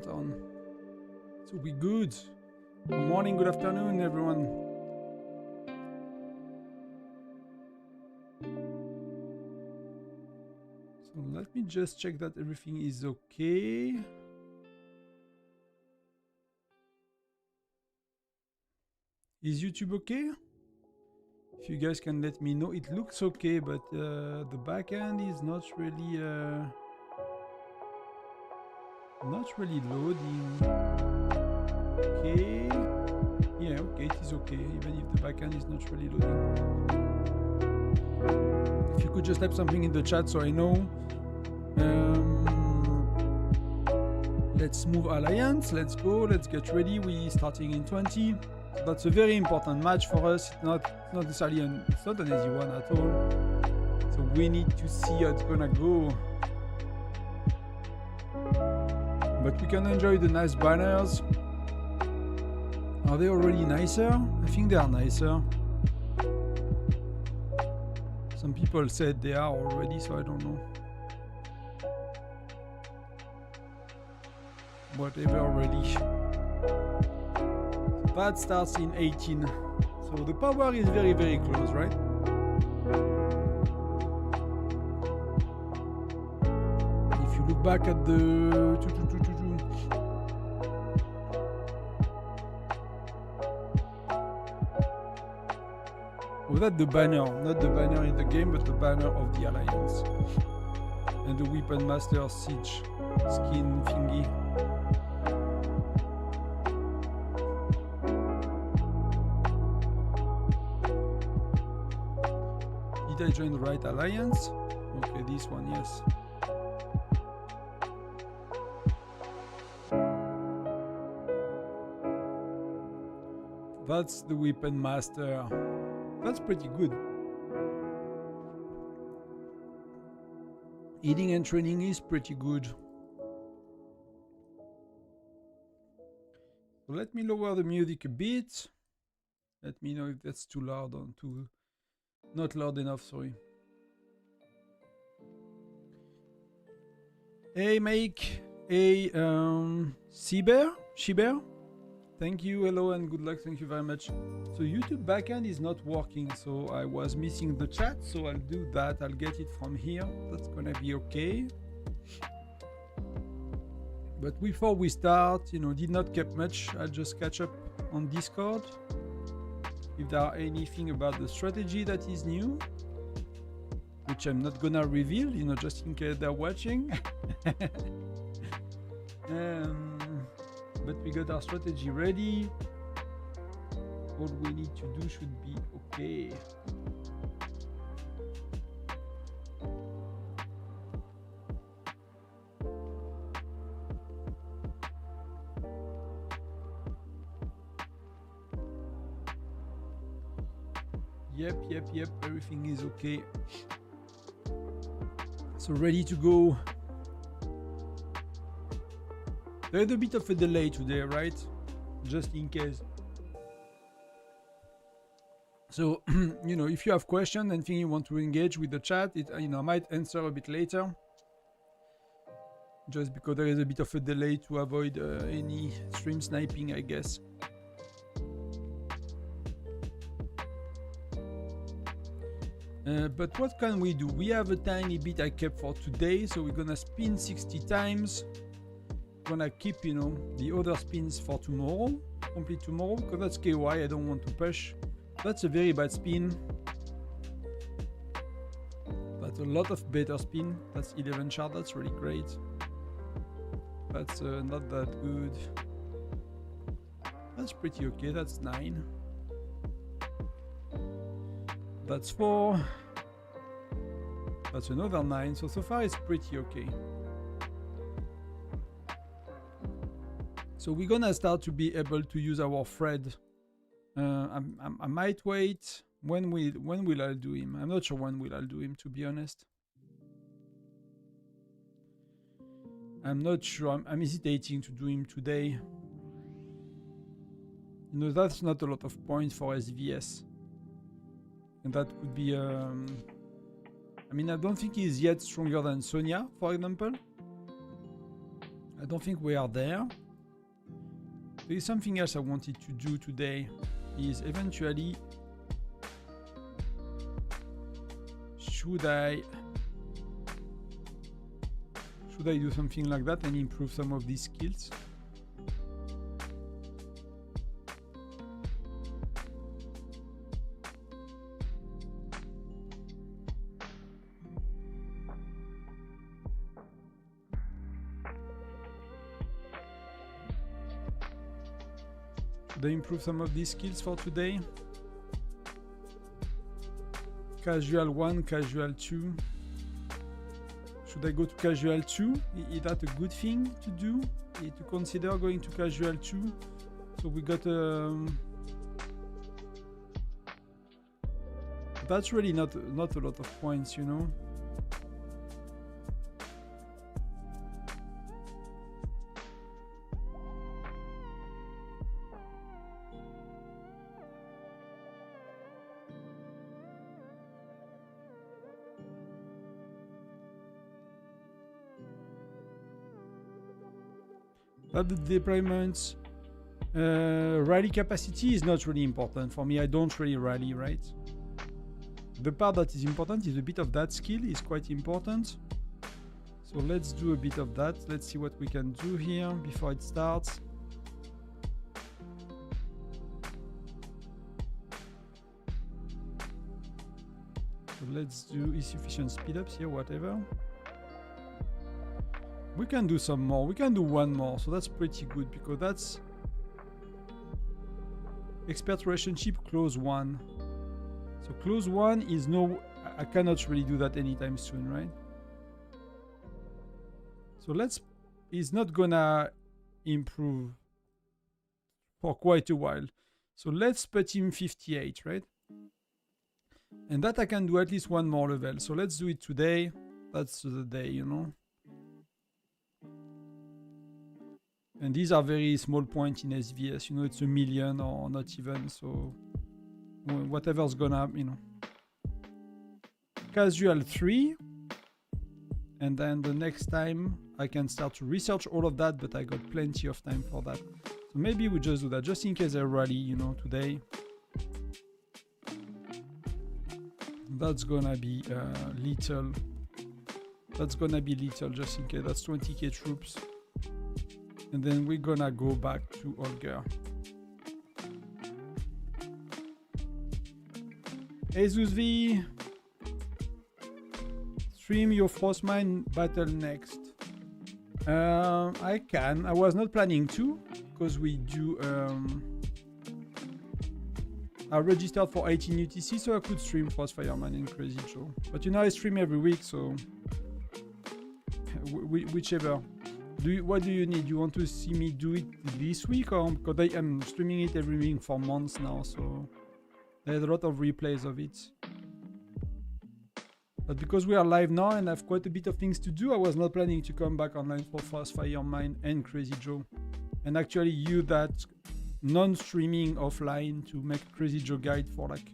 downtown. So we good. Good morning, good afternoon, everyone. So let me just check that everything is okay. Is YouTube okay? If you guys can let me know. It looks okay, but the backend is not really loading. Okay. Yeah, okay, it is okay, even if the backend is not really loading. If you could just type something in the chat so I know. Let's move alliance. Let's go. Let's get ready. We starting in 20. So that's a very important match for us. It's not necessarily it's not an easy one at all. So we need to see how it's gonna go. But we can enjoy the nice banners. Are they already nicer? I think they are nicer. Some people said they are already, so I don't know. Whatever already. That starts in 18. So the power is very, very close, right? If you look back at the... Oh, that's the banner. Not the banner in the game, but the banner of the Alliance. And the Weapon Master Siege skin thingy. Did I join the right alliance? Okay, this one, yes. That's the Weapon Master. That's pretty good. Eating and training is pretty good. So let me lower the music a bit. Let me know if that's too loud or too... Not loud enough, sorry. Hey, Mike. Hey, Shiber. Thank you, hello, and good luck. Thank you very much. So YouTube backend is not working, so I was missing the chat, so I'll do that. I'll get it from here. That's gonna be okay. But before we start, did not get much. I'll just catch up on Discord. If there are anything about the strategy that is new, which I'm not gonna reveal, just in case they're watching. But we got our strategy ready. All we need to do should be okay. Yep, everything is okay. So ready to go. There's a bit of a delay today, right? Just in case. So, if you have questions and think you want to engage with the chat, I might answer a bit later. Just because there is a bit of a delay to avoid any stream sniping, I guess. But what can we do? We have a tiny bit I kept for today, so we're gonna spin 60 times. Gonna keep, the other spins for tomorrow, complete tomorrow, because that's KY. I don't want to push. That's a very bad spin. That's a lot of better spin. That's 11 shard. That's really great. That's not that good. That's pretty okay. That's 9. That's 4. That's another 9. So far it's pretty okay. So we're gonna start to be able to use our thread. I might wait. When will I do him? I'm not sure when will I do him, to be honest. I'm not sure. I'm hesitating to do him today. That's not a lot of points for SVS. And that could be... I don't think he's yet stronger than Sonya, for example. I don't think we are there. There is something else I wanted to do today, is eventually should I do something like that and improve some of these skills? Should I improve some of these skills for today? Casual 1, casual 2. Should I go to casual 2? Is that a good thing to do? To consider going to casual 2? So we got that's really not a lot of points, you know. But the deployments, rally capacity is not really important for me. I don't really rally, right? The part that is important is a bit of that skill is quite important. So let's do a bit of that. Let's see what we can do here before it starts. So let's do insufficient speedups here, whatever. We can do some more. We can do one more, so that's pretty good because that's expert relationship close 1. So close 1 is no, I cannot really do that anytime soon, right? So it's not gonna improve for quite a while. So let's put him 58, right? And that I can do at least one more level. So let's do it today. That's the day, you know. And these are very small points in SVS, you know, it's 1 million or not even, so whatever's gonna, you know. Casual 3, and then the next time I can start to research all of that, but I got plenty of time for that. So maybe we just do that, just in case I rally, you know, today. That's gonna be little. That's gonna be little, just in case. That's 20k troops. And then we're gonna go back to Olga. Jesus V, stream your Frostmine battle next. I can. I was not planning to, because we do. I registered for 18 UTC, so I could stream Frostfireman and Crazy Joe. But you know, I stream every week, so whichever. What do you need? You want to see me do it this week, or because I am streaming it every week for months now, so there's a lot of replays of it. But because we are live now and I have quite a bit of things to do, I was not planning to come back online for Frostfireman and Crazy Joe, and actually use that non-streaming offline to make Crazy Joe guide for like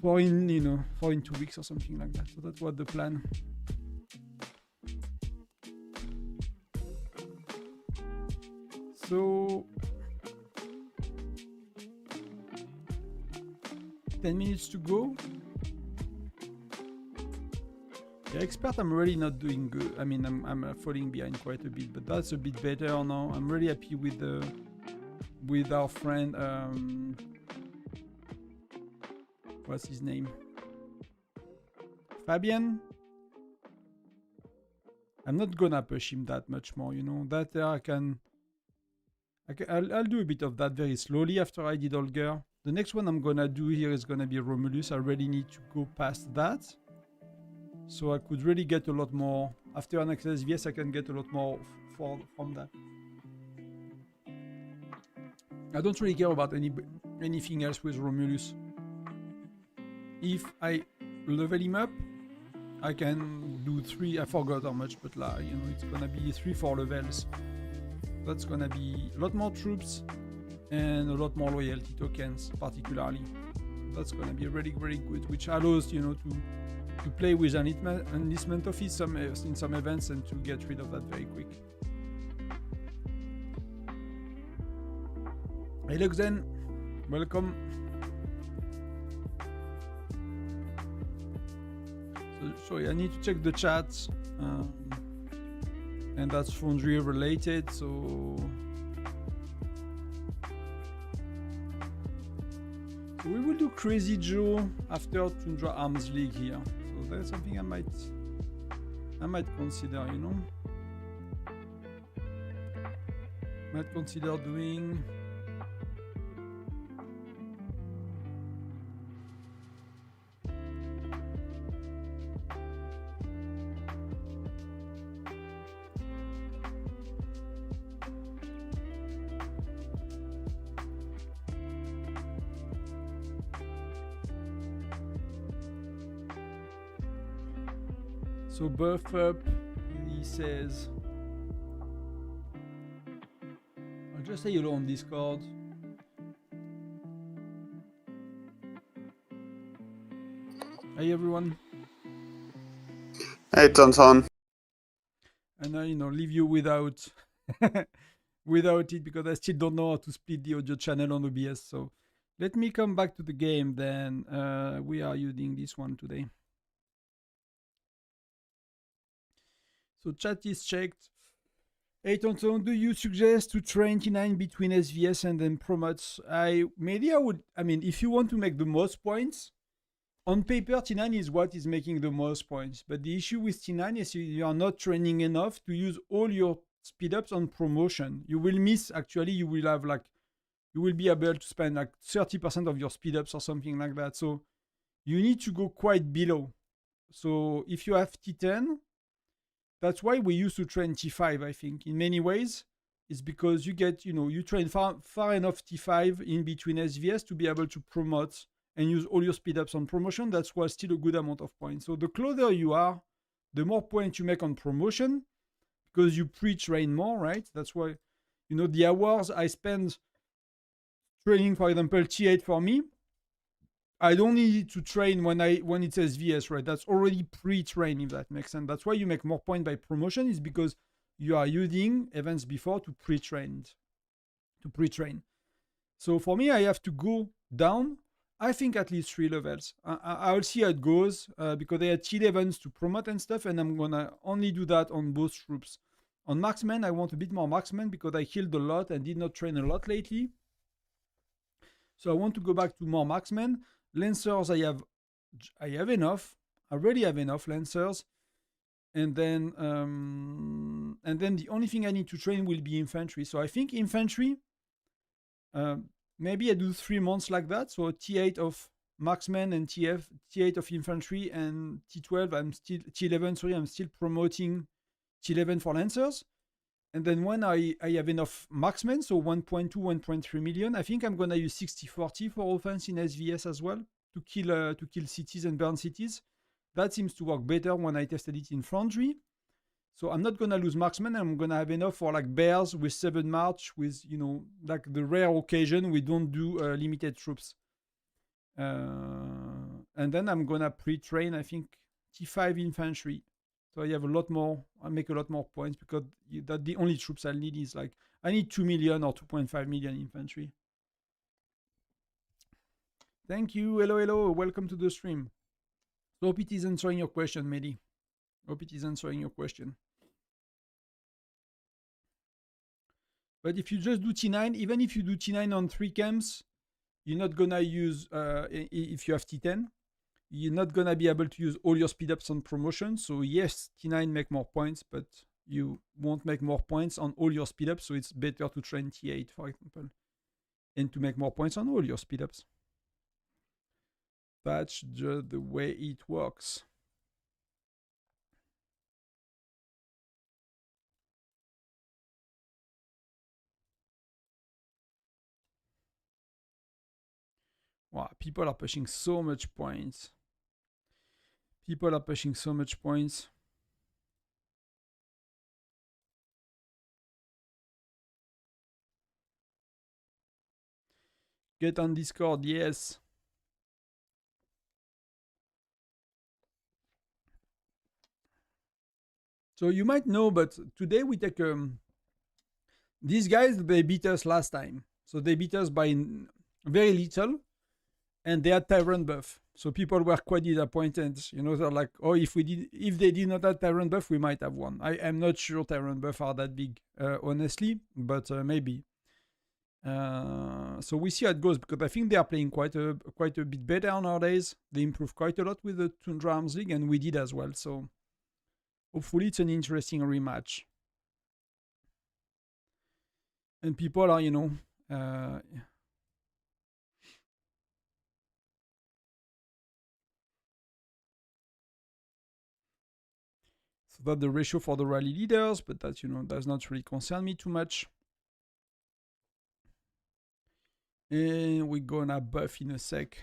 in 2 weeks or something like that. So that's what the plan. So 10 minutes to go. Yeah, expert, I'm really not doing good. I mean, I'm falling behind quite a bit, but that's a bit better now. I'm really happy with our friend. What's his name? Fabian. I'm not gonna push him that much more, you know. That I'll do a bit of that very slowly after I did Olger. The next one I'm gonna do here is gonna be Romulus. I really need to go past that, so I could really get a lot more after an XSVS. I can get a lot more from that. I don't really care about anything else with Romulus. If I level him up, I can do 3. I forgot how much, but like, you know, it's gonna be 3-4 levels. That's gonna be a lot more troops and a lot more loyalty tokens, particularly. That's gonna be really, really good, which allows, you know, to to play with enlistment office in some events and to get rid of that very quick. Hey Luxen, welcome. So sorry, I need to check the chat, and that's Foundry related. So we will do Crazy Joe after Toundra Arms League here. So that's something I might consider, you know. Might consider doing. So buff up, he says, I'll just say hello on Discord. Hey everyone. Hey Tonton. And I, leave you without without it because I still don't know how to split the audio channel on OBS. So let me come back to the game then. We are using this one today. So chat is checked. Hey Tonton, do you suggest to train T9 between SVS and then promotes? I mean, if you want to make the most points, on paper T9 is what is making the most points. But the issue with T9 is you are not training enough to use all your speed ups on promotion. You will miss, actually, you will have like, you will be able to spend like 30% of your speed ups or something like that. So you need to go quite below. So if you have T10, that's why we used to train T5, I think, in many ways. It's because you get, you train far enough T5 in between SVS to be able to promote and use all your speed ups on promotion. That's why still a good amount of points. So the closer you are, the more points you make on promotion because you pre-train more, right? That's why, the hours I spend training, for example, T8 for me, I don't need to train when it says VS, right? That's already pre-trained, if that makes sense. That's why you make more points by promotion, is because you are using events before to pre-train. So for me, I have to go down, I think at least 3 levels. I'll see how it goes because they had T11s to promote and stuff, and I'm gonna only do that on both troops. On marksman, I want a bit more marksman because I killed a lot and did not train a lot lately. So I want to go back to more marksmen. Lancers, I have enough. I already have enough Lancers. And then the only thing I need to train will be infantry. So I think infantry, maybe I do 3 months like that. So T8 of marksmen and T8 of infantry, and T12, T11, I'm still promoting T11 for Lancers. And then when I have enough marksmen, so 1.2, 1.3 million, I think I'm gonna use 60-40 for offense in SVS as well to kill cities and burn cities. That seems to work better when I tested it in Foundry. So I'm not gonna lose marksmen. I'm gonna have enough for like bears with 7 march, with like the rare occasion we don't do limited troops. And then I'm gonna pre-train, I think, T5 infantry. So I have a lot more, I make a lot more points because that the only troops I need is like, I need 2 million or 2.5 million infantry. Thank you. Hello. Welcome to the stream. So hope it is answering your question, Mehdi. Hope it is answering your question. But if you just do T9, even if you do T9 on 3 camps, you're not gonna use, if you have T10, you're not gonna be able to use all your speed ups on promotion. So yes, T9 make more points, but you won't make more points on all your speed ups. So it's better to train T8, for example, and to make more points on all your speed ups. That's just the way it works. Wow, people are pushing so much points. People are pushing so much points. Get on Discord, yes. So you might know, but today we take these guys. They beat us last time, so they beat us by very little, and they had Tyrant buff. So people were quite disappointed. You know, they're like, oh, if they did not have Tyrant buff, we might have won. I am not sure Tyrant buff are that big, honestly, but maybe. So we see how it goes, because I think they are playing quite a bit better nowadays. They improved quite a lot with the Toundra Arms League, and we did as well. So hopefully it's an interesting rematch. And people are, you know, so that's the ratio for the rally leaders, but that, you know, does not really concern me too much. And we're gonna buff in a sec.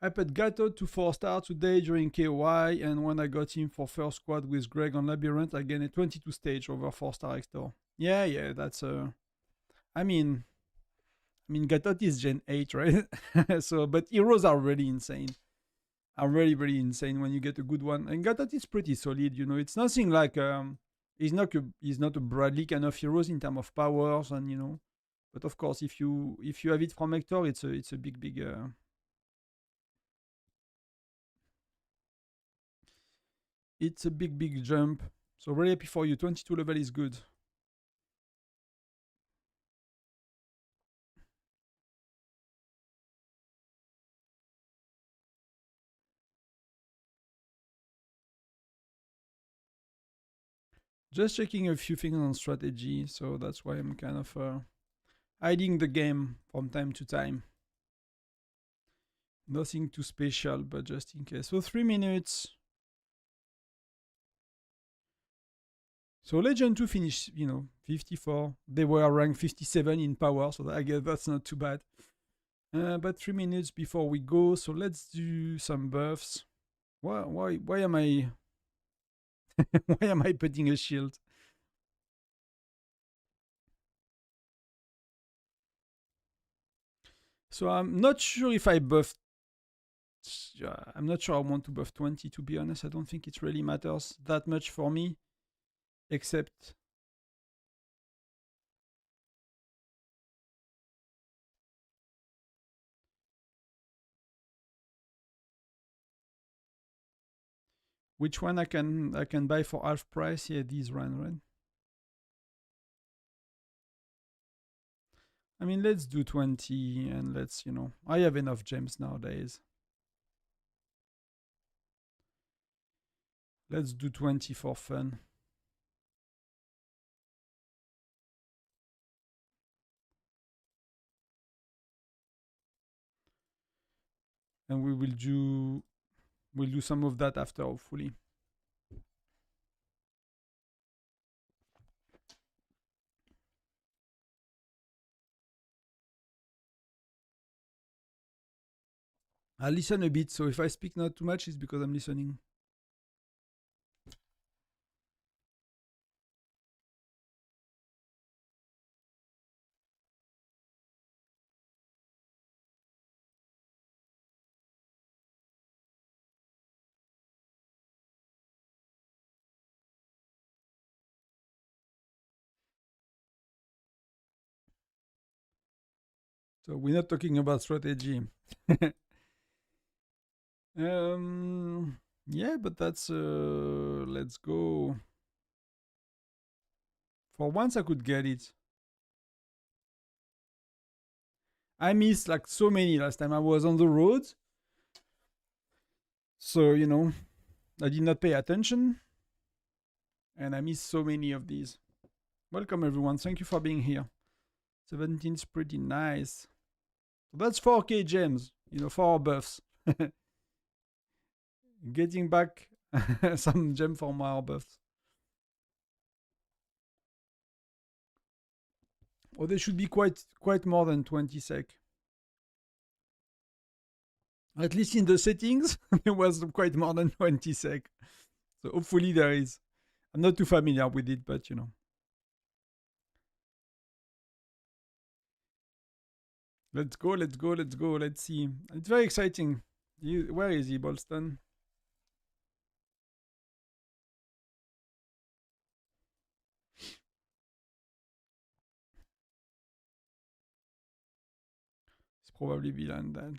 I put Gato to 4-star today during KOI, and when I got him for first squad with Greg on Labyrinth, I gained a 22 stage over 4-star Hector. Yeah, that's I mean Gatot is Gen 8, right? So, but heroes are really insane. Are really insane when you get a good one. And Gatot is pretty solid, you know. It's nothing like he's not a Bradley kind of heroes in terms of powers, and you know. But of course, if you have it from Hector, it's a big it's a big jump. So really happy for you. 22 level is good. Just checking a few things on strategy, so that's why I'm kind of hiding the game from time to time. Nothing too special, but just in case. So 3 minutes. So Legend 2 finished, you know, 54. They were ranked 57 in power, so I guess that's not too bad. But 3 minutes before we go, so let's do some buffs. Why am I why am I putting a shield? So I'm not sure if I buffed. I'm not sure I want to buff 20, to be honest. I don't think it really matters that much for me. Except which one I can buy for half price? Yeah, these right? I mean, let's do 20, and let's, you know, I have enough gems nowadays. Let's do 20 for fun. And we'll do some of that after, hopefully. I'll listen a bit, so if I speak not too much, it's because I'm listening. So we're not talking about strategy. Yeah, but that's let's go. For once I could get it. I missed like so many last time I was on the road. So, you know, I did not pay attention. And I missed so many of these. Welcome everyone. Thank you for being here. 17 is pretty nice. So that's 4k gems, you know, for our buffs. Getting back some gem for our buffs. Oh, they should be quite more than 20 sec. At least in the settings, there was quite more than 20 sec. So hopefully there is. I'm not too familiar with it, but you know. Let's go. Let's see. It's very exciting. Where is he, Bolston? probably behind that.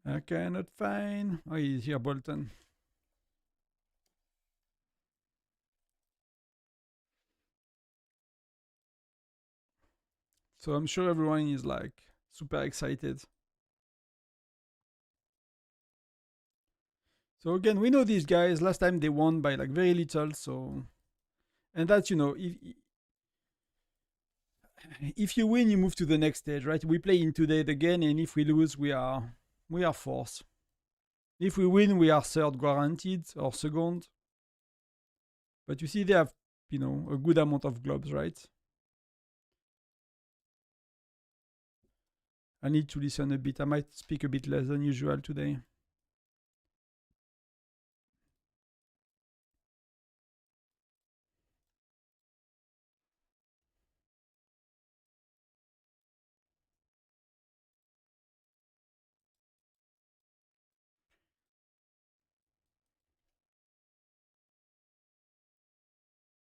I cannot find. Oh, he's here, Bolton. So I'm sure everyone is like super excited. So again, we know these guys. Last time they won by like very little. So, and that's, you know, if you win, you move to the next stage, right? We play in today again, and if we lose, we are fourth. If we win, we are third guaranteed or second. But you see, they have, you know, a good amount of globes, right? I need to listen a bit. I might speak a bit less than usual today.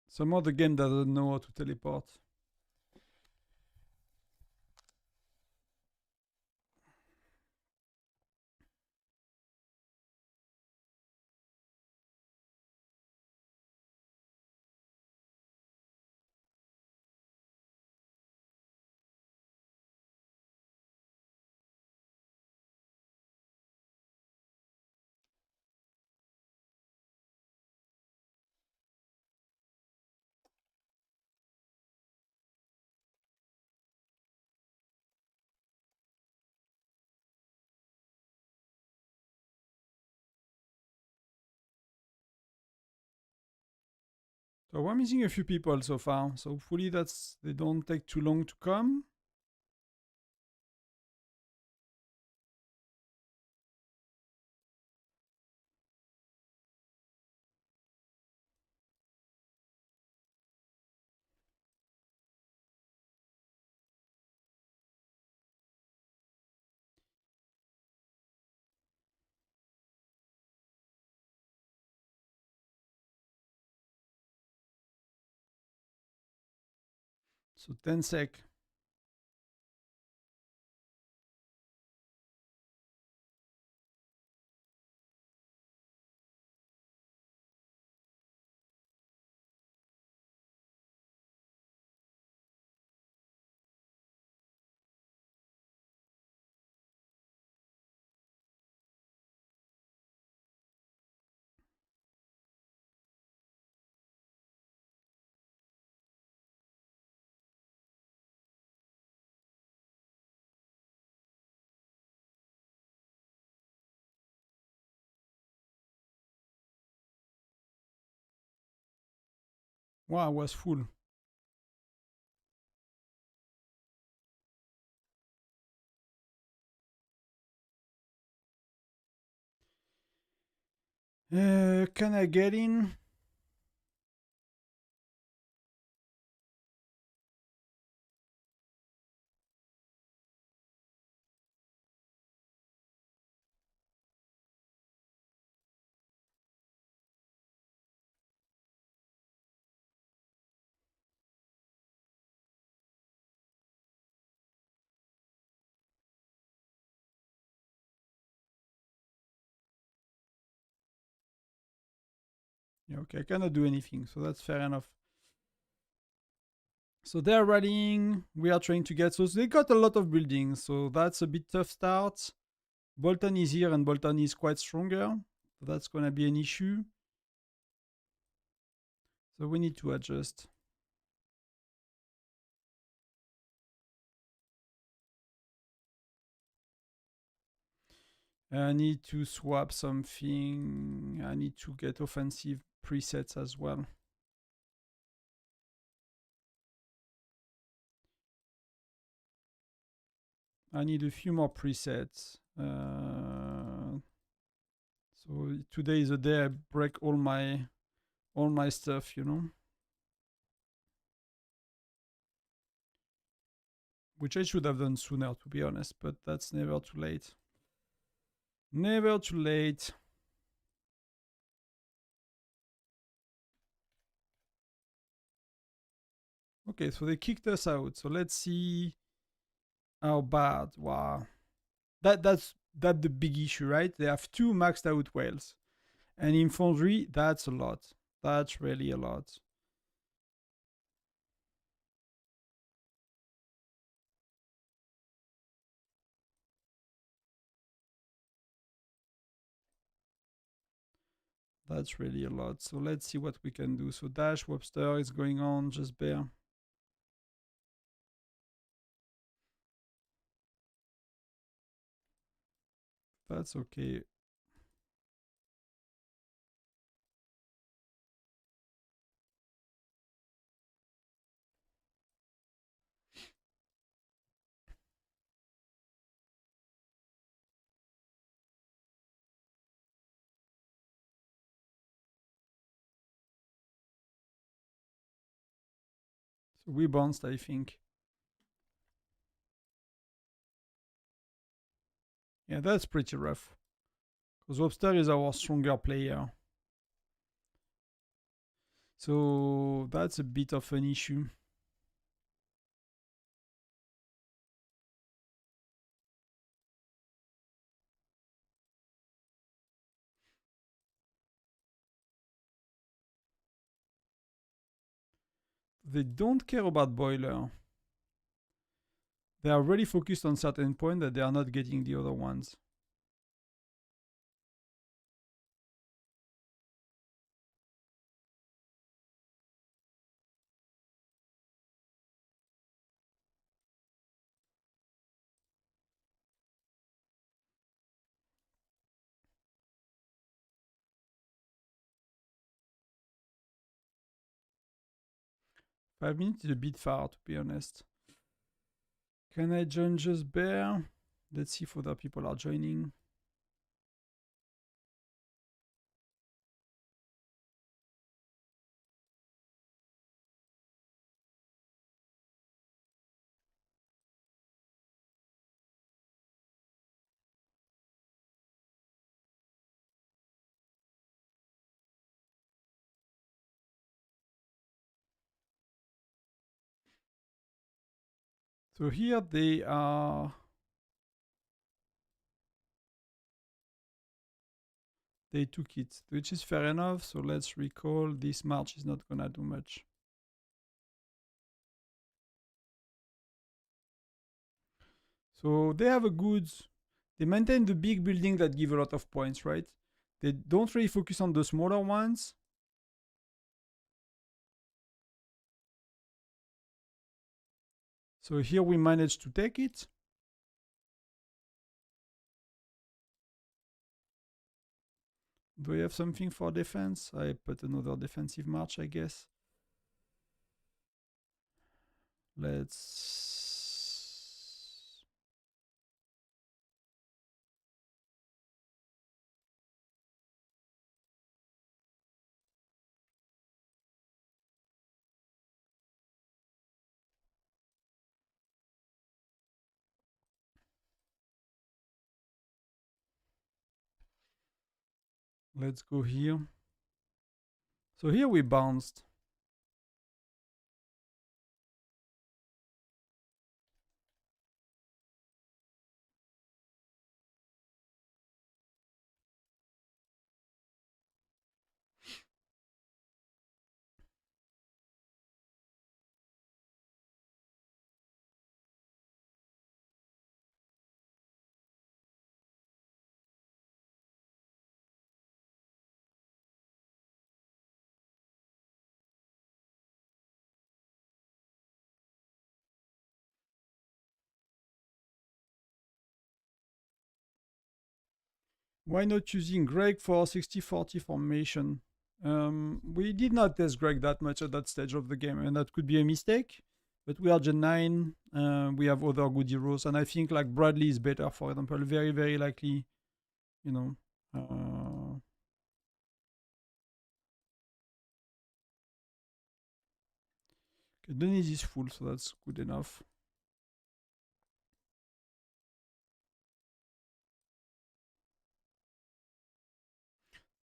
Somehow the game doesn't know how to teleport. So we're missing a few people so far. So hopefully they don't take too long to come. So 10 sec. Wow, I was full. Can I get in? Yeah, okay, I cannot do anything, so that's fair enough. So they're rallying. We are trying to get. So they got a lot of buildings, so that's a bit tough start. Bolton is here, and Bolton is quite stronger. So that's gonna be an issue. So we need to adjust. I need to swap something. I need to get offensive presets as well. I need a few more presets. So today is the day I break all my stuff, you know. Which I should have done sooner, to be honest, but that's never too late. Never too late. Okay, so they kicked us out. So let's see how bad. Wow. That's the big issue, right? They have 2 maxed out whales. And in Foundry, that's a lot. That's really a lot. That's really a lot. So let's see what we can do. So Dash Webster is going on, just bear. That's okay. So we bounced, I think. Yeah, that's pretty rough. Because Webster is our stronger player. So that's a bit of an issue. They don't care about boiler. They are really focused on certain point that they are not getting the other ones. Five minutes is a bit far, to be honest. Can I join just bear? Let's see if other people are joining. So here they are. They took it, which is fair enough. So let's recall this march is not gonna do much. So they have a good. They maintain the big building that give a lot of points, right? They don't really focus on the smaller ones. So here we managed to take it. Do I have something for defense? I put another defensive march, I guess. Let's go here. So here we bounced. Why not using Greg for 60-40 formation? We did not test Greg that much at that stage of the game, and that could be a mistake. But we are Gen 9. We have other good heroes, and I think like Bradley is better, for example. Very, very likely, you know. Okay, Denise is full, so that's good enough.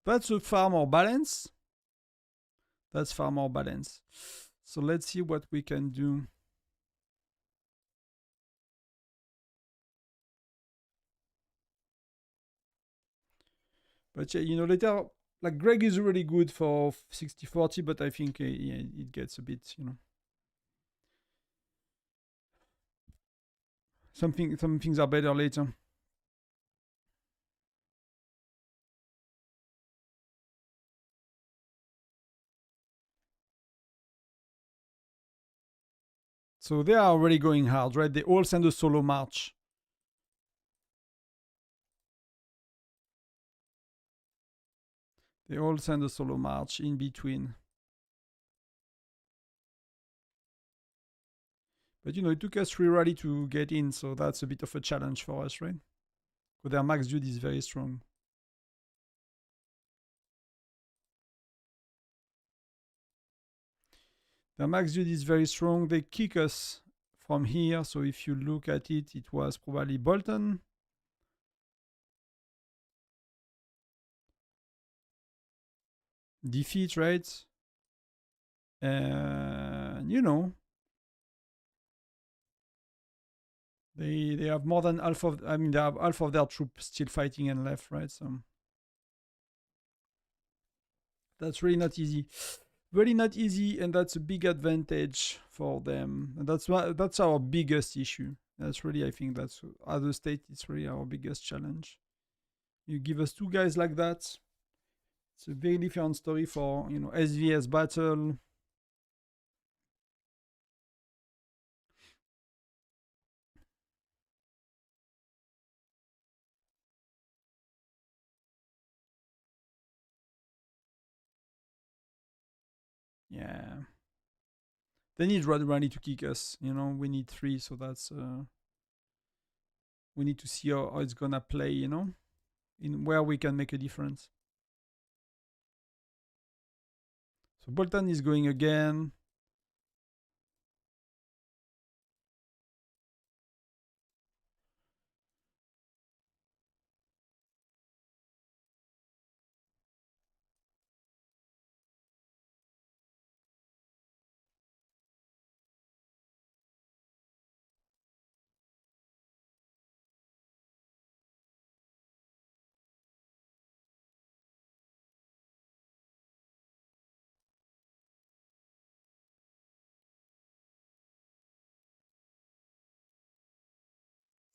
That's a far more balance. That's far more balance. So let's see what we can do. But yeah, you know, later, like Greg is really good for 60-40, but I think yeah, it gets a bit, you know. Some things are better later. So they are already going hard, right? They all send a solo march. They all send a solo march in between. But you know, it took us 3 rally to get in, so that's a bit of a challenge for us, right? But their max dude is very strong. Their max dude is very strong. They kick us from here, so if you look at it, it was probably Bolton. Defeat, right? And you know, they have more than half of, I mean, they have half of their troops still fighting and left, right? So that's really not easy. Really not easy, and that's a big advantage for them. And that's our biggest issue. That's really, I think, that's other state. It's really our biggest challenge. You give us 2 guys like that, it's a very different story for, you know, SVS battle. Yeah, they need Rally to kick us. You know, we need 3, so that's we need to see how it's gonna play. You know, in where we can make a difference. So Bolton is going again.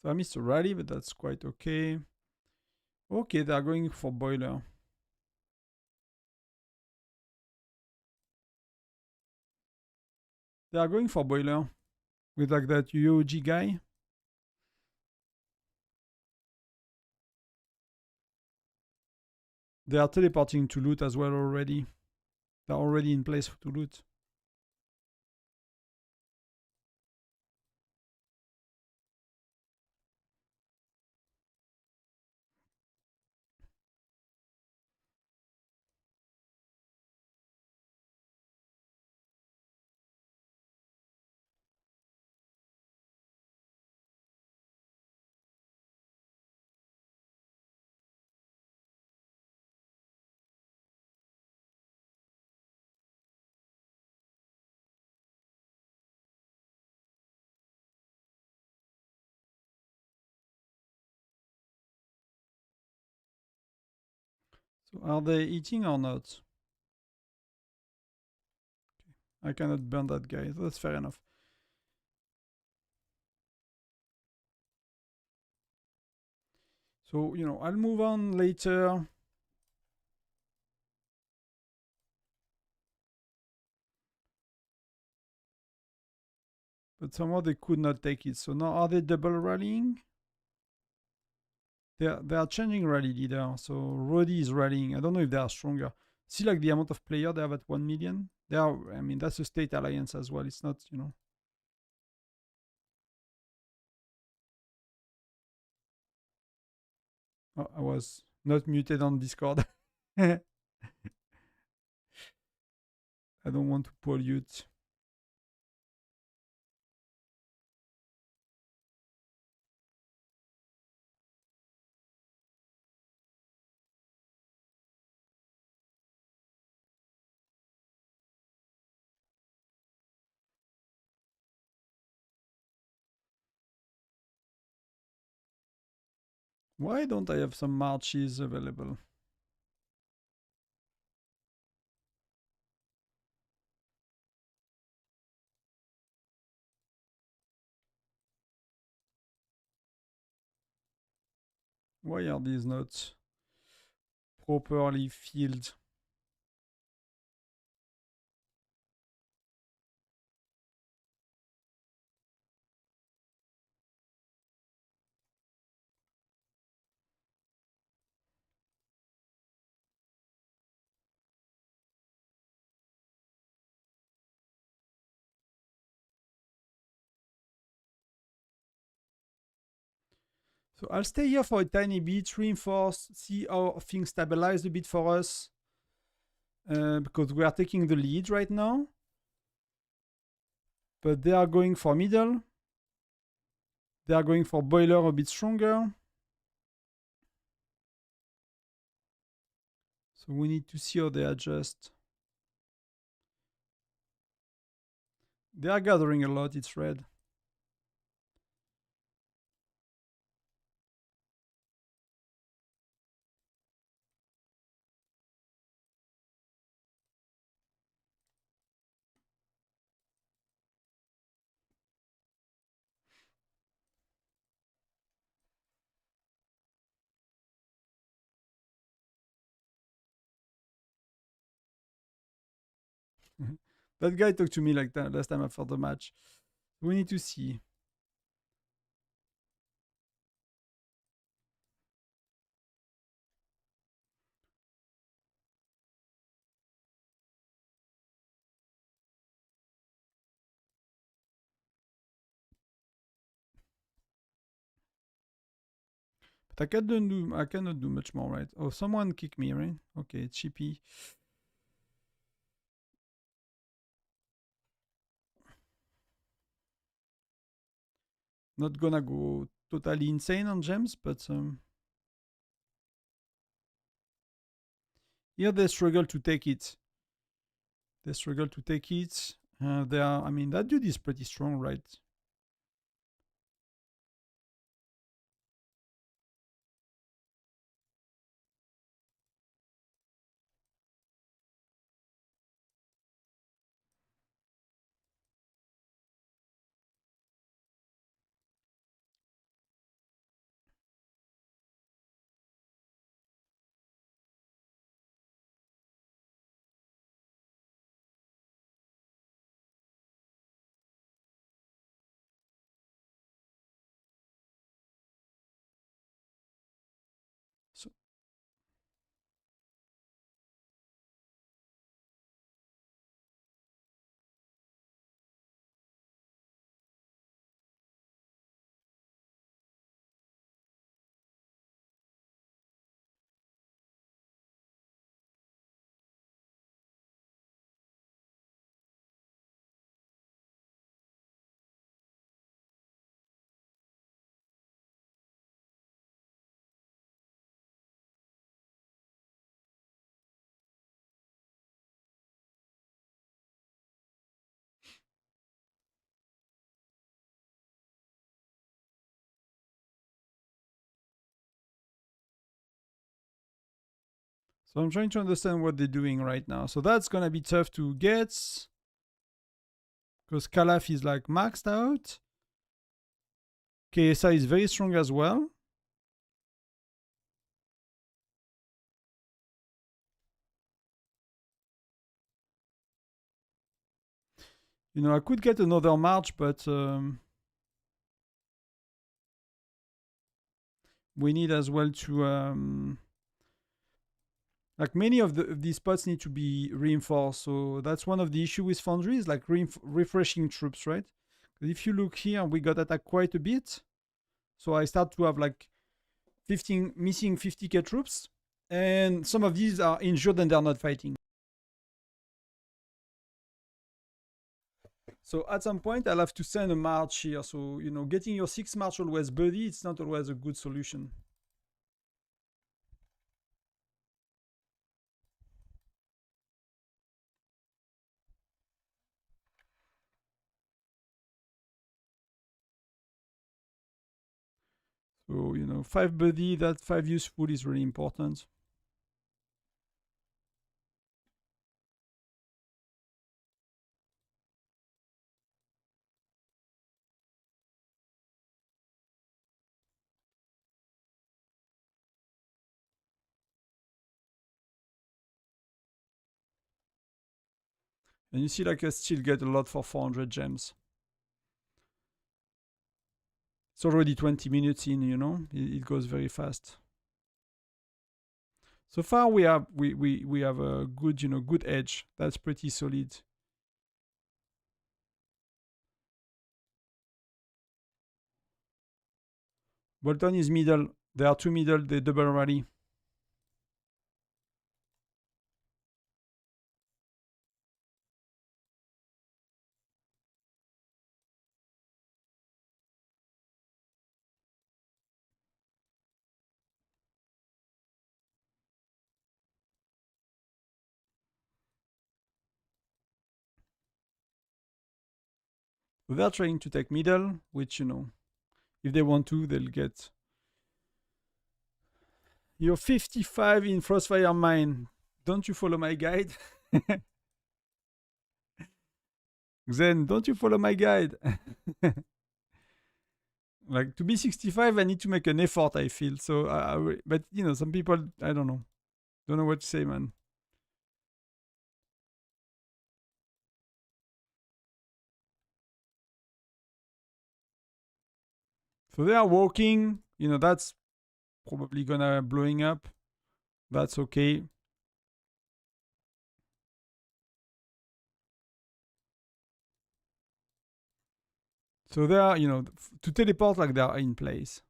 So I missed a rally, but that's quite okay. Okay, they are going for boiler. They are going for boiler with like that UOG guy. They are teleporting to loot as well already. They're already in place to loot. So are they eating or not? I cannot burn that guy. That's fair enough. So, you know, I'll move on later. But somehow they could not take it. So now are they double rallying? They are changing rally leader. So Roddy is rallying. I don't know if they are stronger. See like the amount of player they have at 1 million? They are, I mean, that's a state alliance as well. It's not, you know. Oh, I was not muted on Discord. I don't want to pollute. Why don't I have some marches available? Why are these not properly filled? So I'll stay here for a tiny bit, reinforce, see how things stabilize a bit for us. Because we are taking the lead right now. But they are going for middle. They are going for boiler a bit stronger. So we need to see how they adjust. They are gathering a lot, it's red. That guy talked to me like that last time after the match. We need to see. But I cannot do much more, right? Oh, someone kicked me, right? Okay, chippy. Not gonna go totally insane on gems, but here they struggle to take it. They struggle to take it. They are. I mean, that dude is pretty strong, right? So So I'm trying to understand what they're doing right now. So that's gonna be tough to get because Calaf is like maxed out. KSI is very strong as well. You know, I could get another march, but we need as well to like many of these spots need to be reinforced. So that's one of the issue with Foundry is like refreshing troops, right? If you look here, we got attacked quite a bit. So I start to have like 15 missing 50k troops, and some of these are injured and they're not fighting. So at some point, I'll have to send a march here. So, you know, getting your 6 march always buddy, it's not always a good solution. So, you know, 5 buddy, that 5 useful is really important. And you see, like, I still get a lot for 400 gems. It's already 20 minutes in, you know, it goes very fast. So far we have a good, you know, good edge. That's pretty solid. Bolton is middle. There are two middle, they double rally. They're trying to take middle, which, you know, if they want to, they'll get. You're 55 in Frostfire Mine. Don't you follow my guide? Then don't you follow my guide? Like, to be 65, I need to make an effort, I feel. So, but, you know, some people, I don't know. Don't know what to say, man. So they are walking. You know, that's probably gonna blowing up. That's okay. So they are, you know, to teleport, like, they are in place.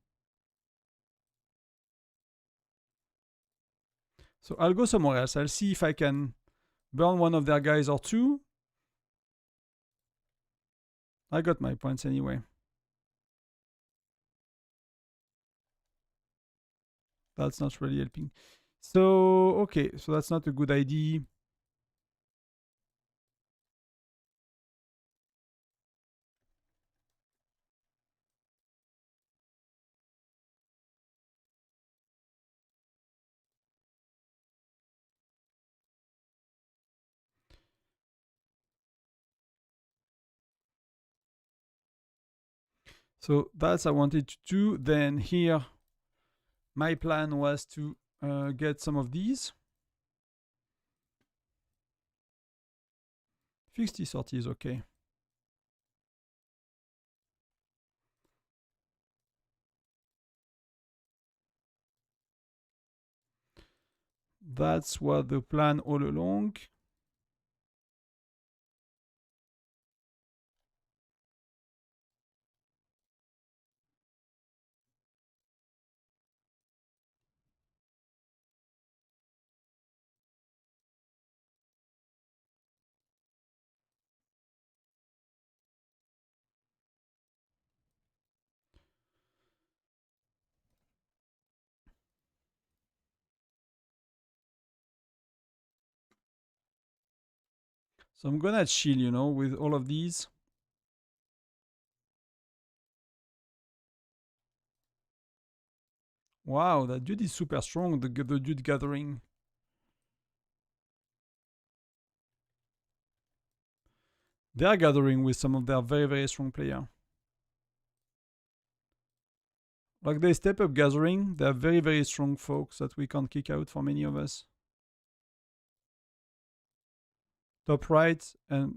So I'll go somewhere else. I'll see if I can burn one of their guys or two. I got my points anyway. That's not really helping. So, okay, so that's not a good idea. So that's I wanted to do. Then here, my plan was to get some of these. 60-30 is okay. That's what the plan all along. So I'm gonna chill, you know, with all of these. Wow, that dude is super strong, the dude gathering. They are gathering with some of their very, very strong player. Like, they step up gathering. They are very, very strong folks that we can't kick out for many of us. Top right and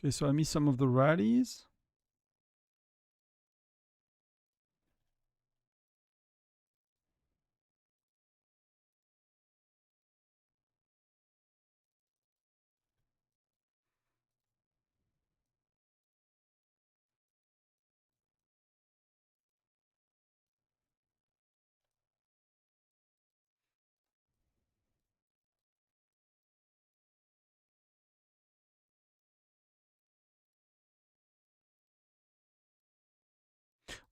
Okay, so I missed some of the rallies.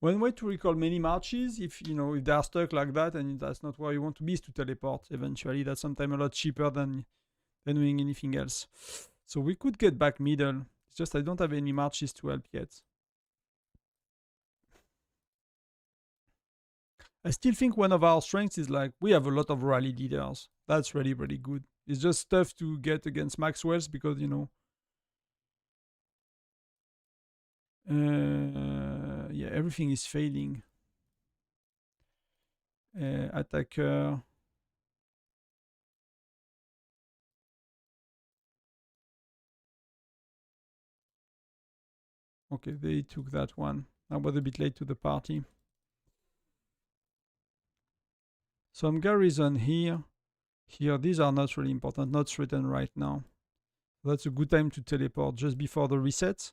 One way to recall many marches, if if they are stuck like that and that's not where you want to be, is to teleport. Eventually, that's sometimes a lot cheaper than doing anything else. So we could get back middle. It's just I don't have any marches to help yet. I still think one of our strengths is like we have a lot of rally leaders. That's really, really good. It's just tough to get against Maxwell's because yeah, everything is failing. Attacker. Okay, they took that one. I was a bit late to the party. Some garrison here. Here, these are not really important, not threatened right now. That's a good time to teleport just before the reset.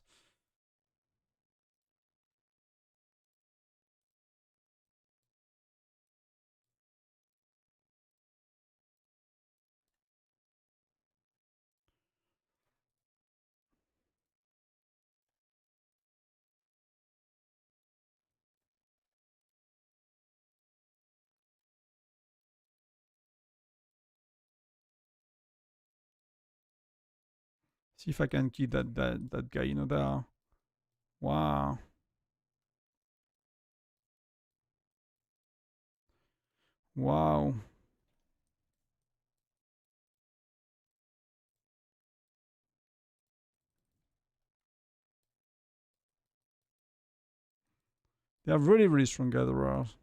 See if I can kill that guy, there. Wow. Wow. They are really, really strong gatherers.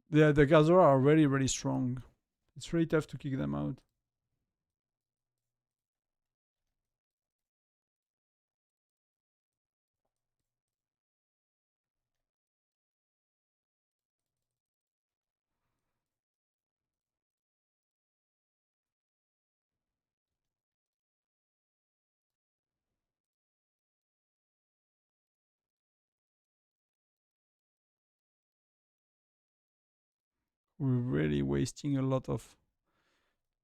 Yeah, the gatherers are really, really strong. It's really tough to kick them out. We're really wasting a lot of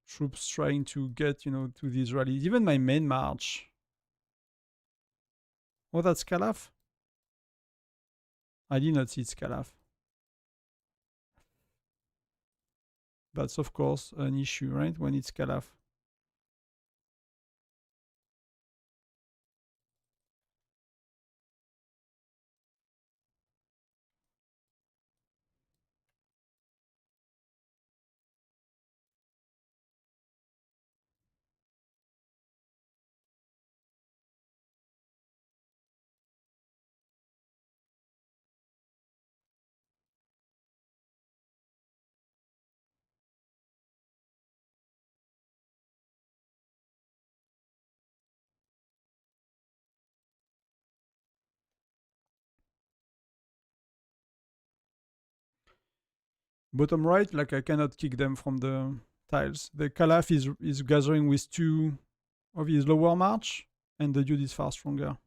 troops trying to get, to these rallies. Even my main march. Oh, that's Calaf? I did not see it's Calaf. That's, of course, an issue, right? When it's Calaf. Bottom right, like I cannot kick them from the tiles. The Calaf is gathering with two of his lower march, and the dude is far stronger.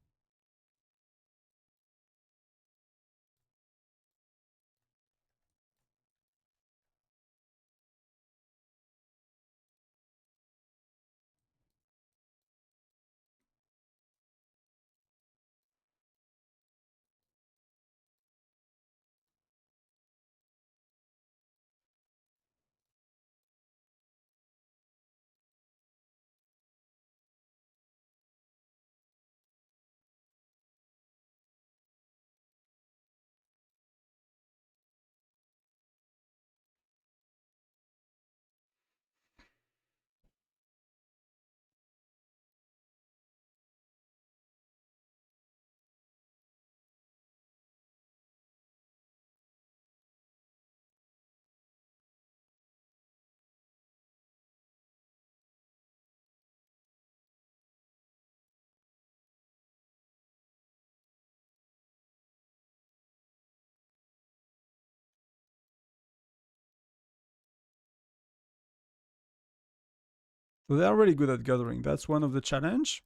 So they are really good at gathering. That's one of the challenge.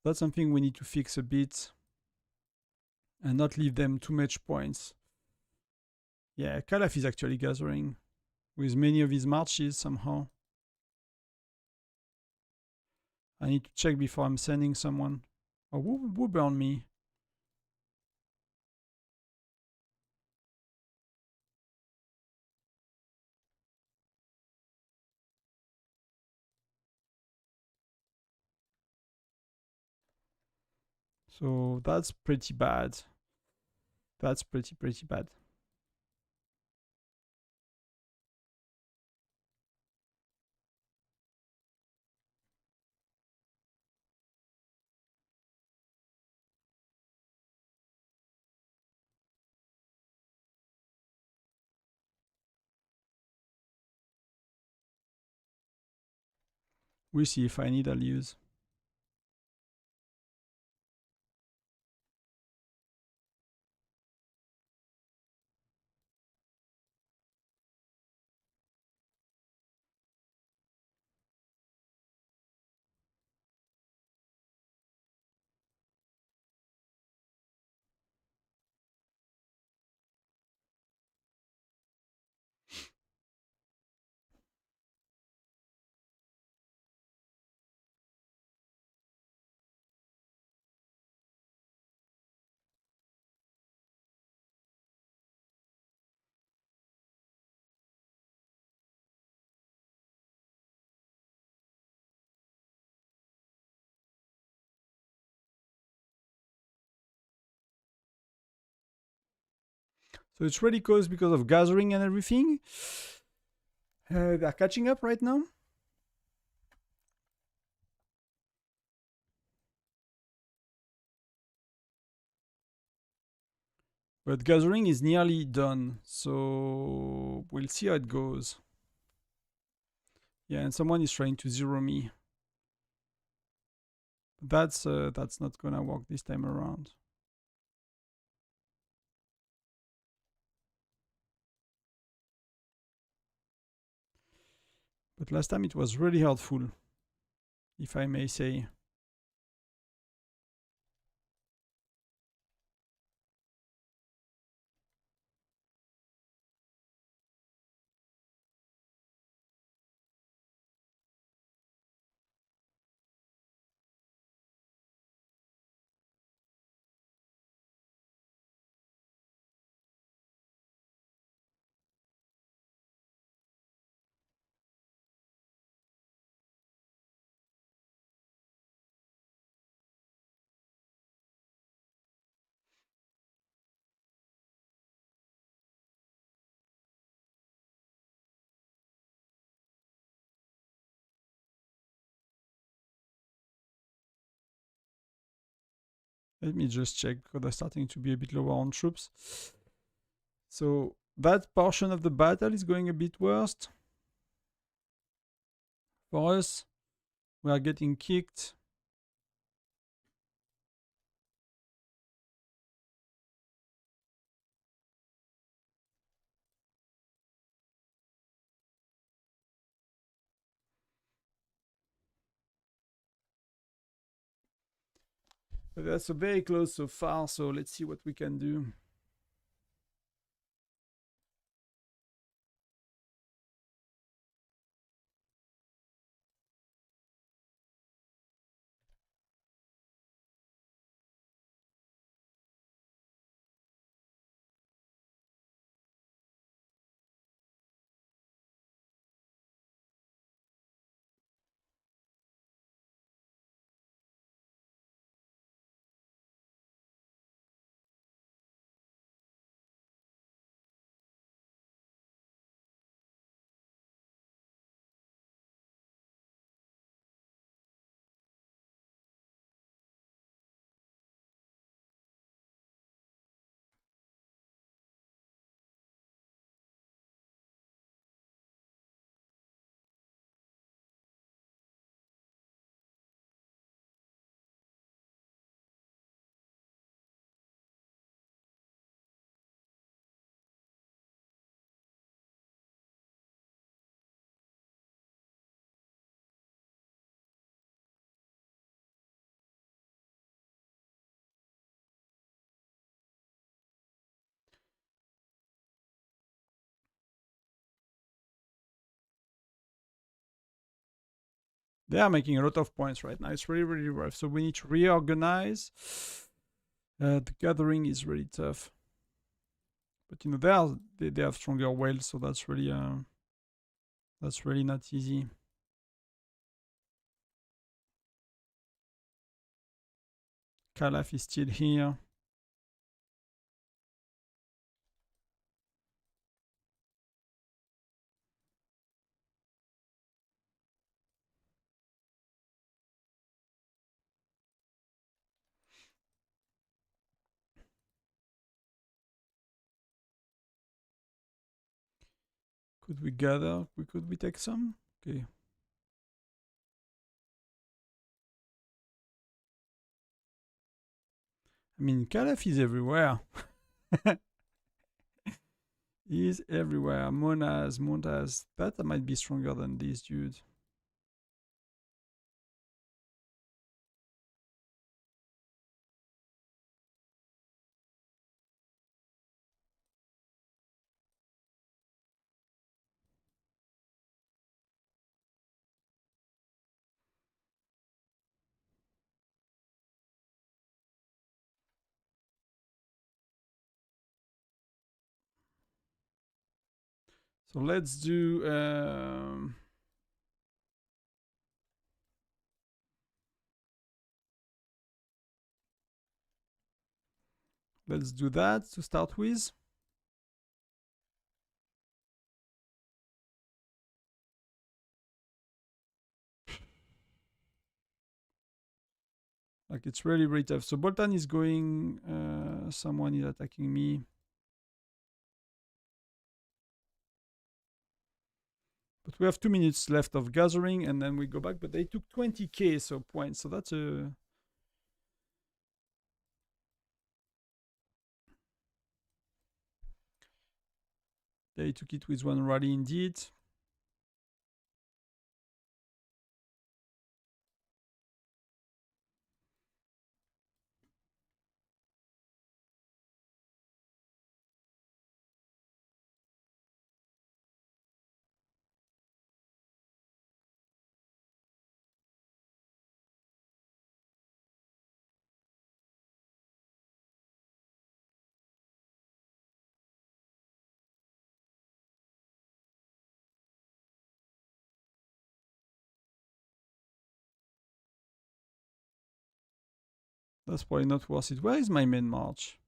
That's something we need to fix a bit and not leave them too much points. Yeah, Calaf is actually gathering with many of his marches somehow. I need to check before I'm sending someone. Oh, who burned me? So that's pretty bad. That's pretty bad. We'll see. If I need, I'll use. So it's really close because of gathering and everything. They're catching up right now. But gathering is nearly done. So we'll see how it goes. Yeah, and someone is trying to zero me. That's not gonna work this time around. But last time it was really helpful, if I may say. Let me just check because they're starting to be a bit lower on troops. So that portion of the battle is going a bit worse. For us, we are getting kicked. But that's very close so far, so let's see what we can do. They are making a lot of points right now. It's really, really rough. So we need to reorganize. The gathering is really tough. But you know, they have stronger whales, so that's really not easy. Calaf is still here. Could we gather? Could we take some? Okay. I mean, Calaf is everywhere. He's everywhere. Montaz. That might be stronger than this dude. So let's do. Let's do that to start with. Like it's really, really tough. So Bolton is going. Someone is attacking me. But we have 2 minutes left of gathering, and then we go back. But they took 20k so points. So that's a. They took it with one rally indeed. That's probably not worth it. Where is my main march?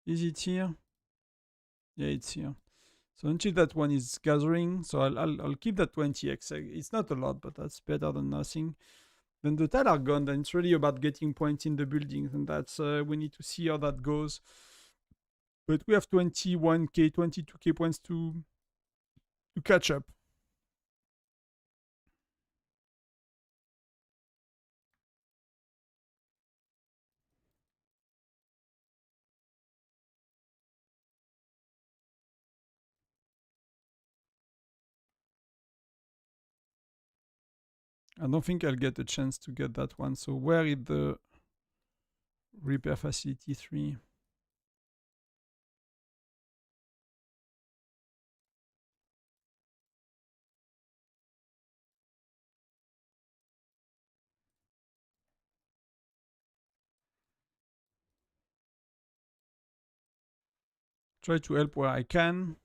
Is it here? Yeah, it's here. So until that one is gathering, so I'll keep that 20x. It's not a lot, but that's better than nothing. Then the TAL are gone. Then it's really about getting points in the buildings, and that's we need to see how that goes. But we have 21k, 22k points to catch up. I don't think I'll get a chance to get that one. So where is the repair facility 3? Try to help where I can.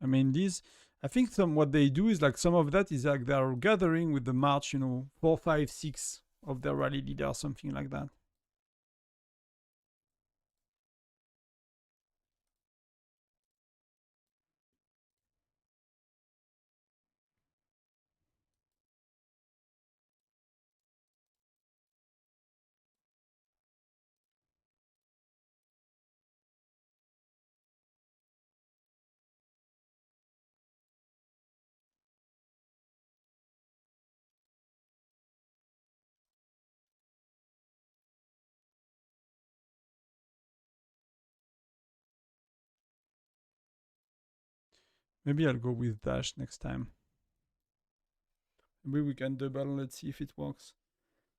I mean, I think what they do is like some of that is like they're gathering with the march, 4, 5, 6 of their rally leader or something like that. Maybe I'll go with dash next time. Maybe we can double. Let's see if it works.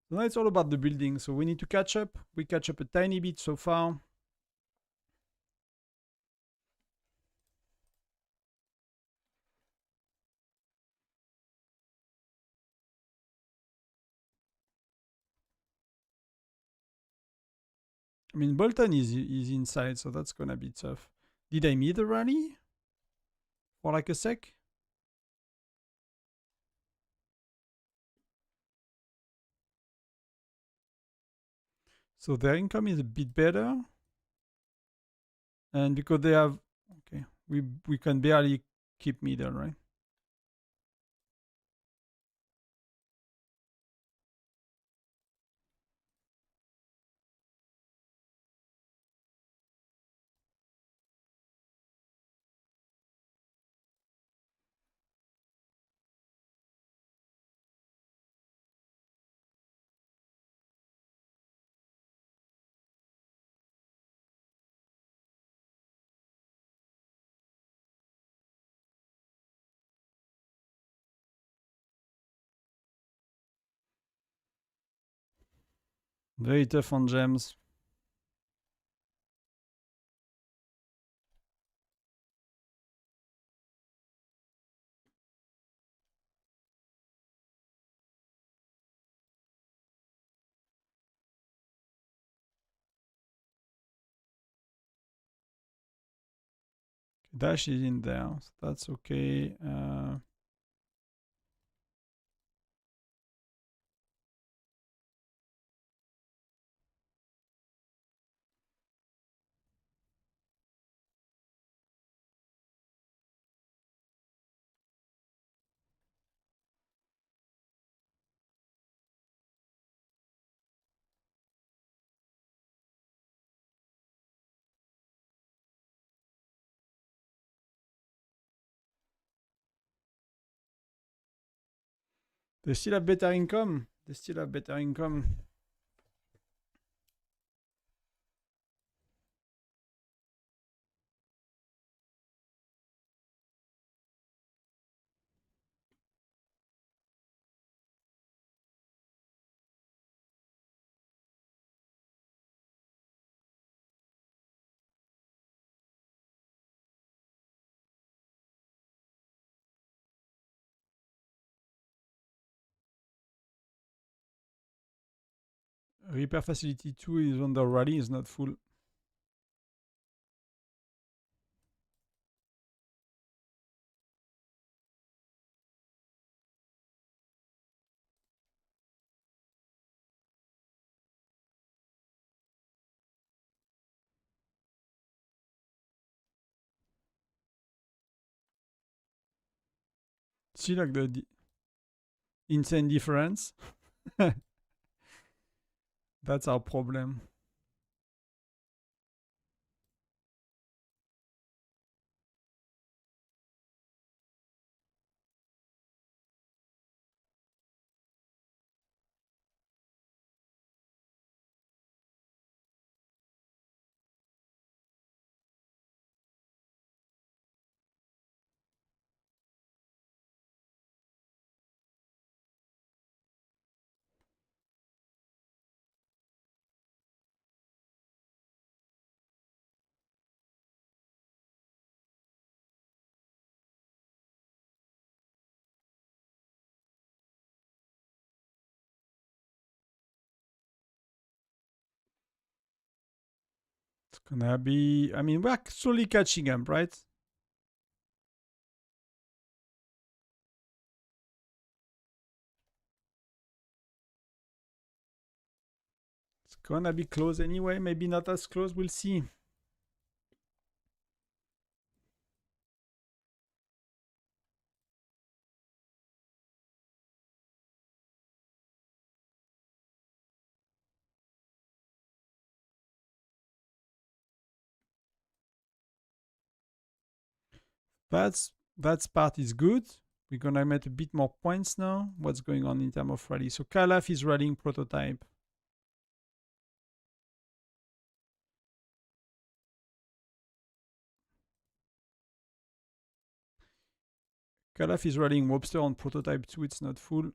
So now it's all about the building. So we need to catch up. We catch up a tiny bit so far. I mean, Bolton is inside, so that's gonna be tough. Did I meet a rally for like a sec? So their income is a bit better, and because they have, okay, we can barely keep middle, right? Very tough on gems. Dash is in there, so that's okay. They still have better income. They still have better income. Repair facility 2 is under rally, is not full. See like the insane difference. That's our problem. It's gonna be, I mean, we're slowly catching up, right? It's gonna be close anyway. Maybe not as close. We'll see. That part is good. We're gonna make a bit more points now. What's going on in terms of rally? So Calaf is rallying prototype. Calaf is running Wobster on prototype 2, it's not full.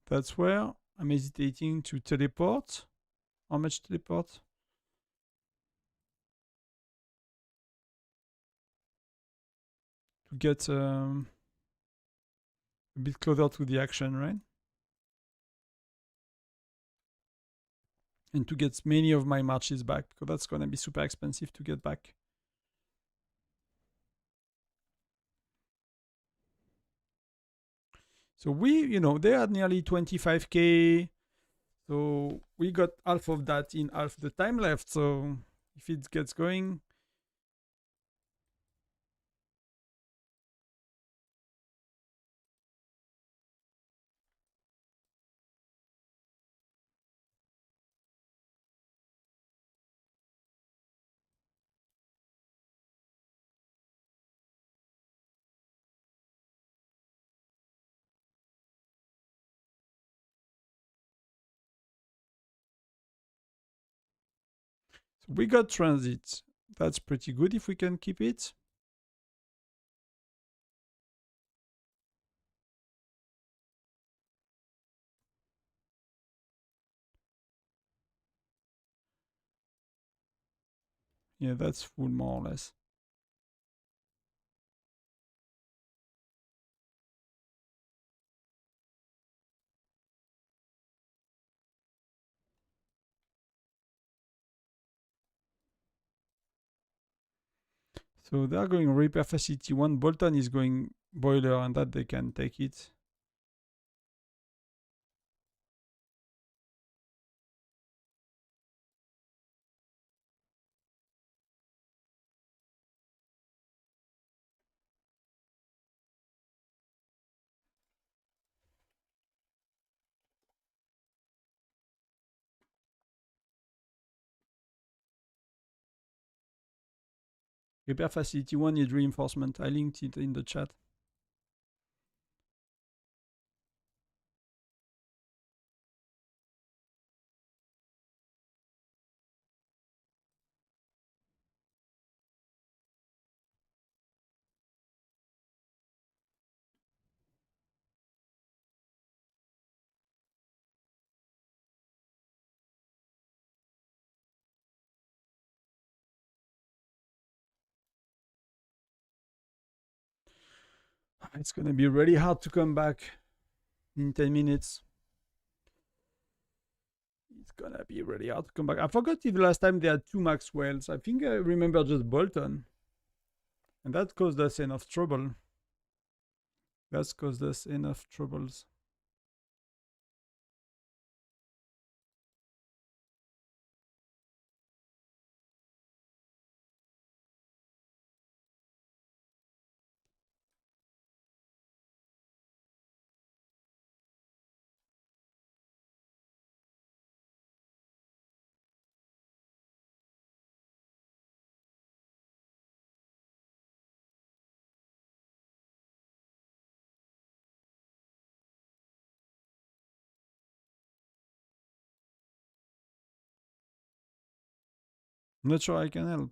That's where I'm hesitating to teleport. How much teleport? To get a bit closer to the action, right? And to get many of my marches back, because that's going to be super expensive to get back. So they are nearly 25k. So we got half of that in half the time left. So if it gets going. So we got transit. That's pretty good if we can keep it. Yeah, that's full more or less. So they are going repair facility 1. Bolton is going boiler, and that they can take it. Repair facility 1 needs reinforcement. I linked it in the chat. It's going to be really hard to come back in 10 minutes. It's going to be really hard to come back. I forgot if last time they had 2 Maxwells. I think I remember just Bolton. And that caused us enough trouble. That's caused us enough troubles. I'm not sure I can help.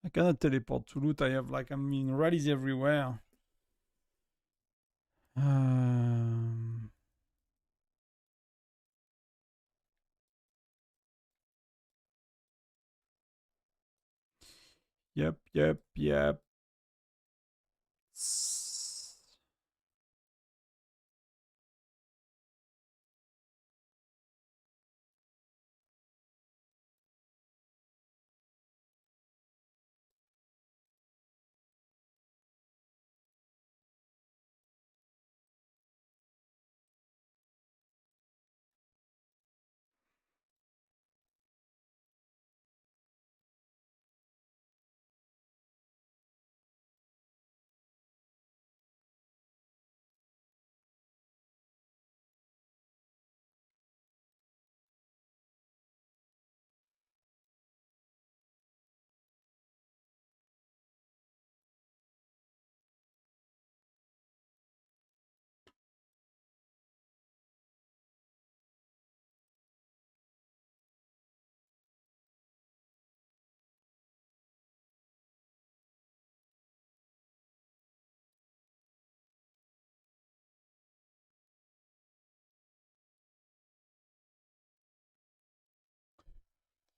I cannot teleport to loot. I have like, I mean, rallies everywhere. Yep.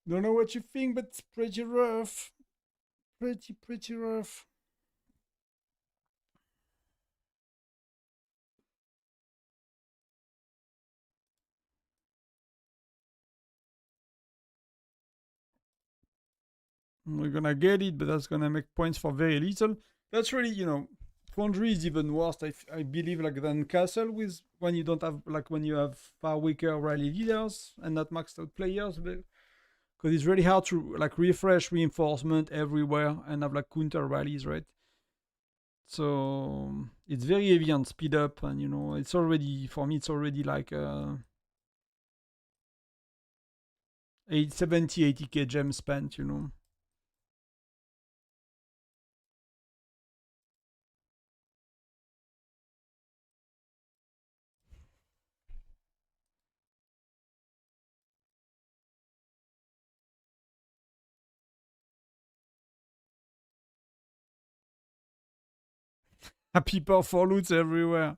Don't know what you think, but it's pretty rough. Pretty rough. We're gonna get it, but that's gonna make points for very little. That's really, you know, Foundry is even worse, I believe, like than Castle with when you don't have like when you have far weaker rally leaders and not maxed out players, because it's really hard to like refresh reinforcement everywhere and have like counter rallies, right? So it's very heavy on speed up, and you know, it's already for me, it's already like 70, 80k gems spent, you know. People for loots everywhere.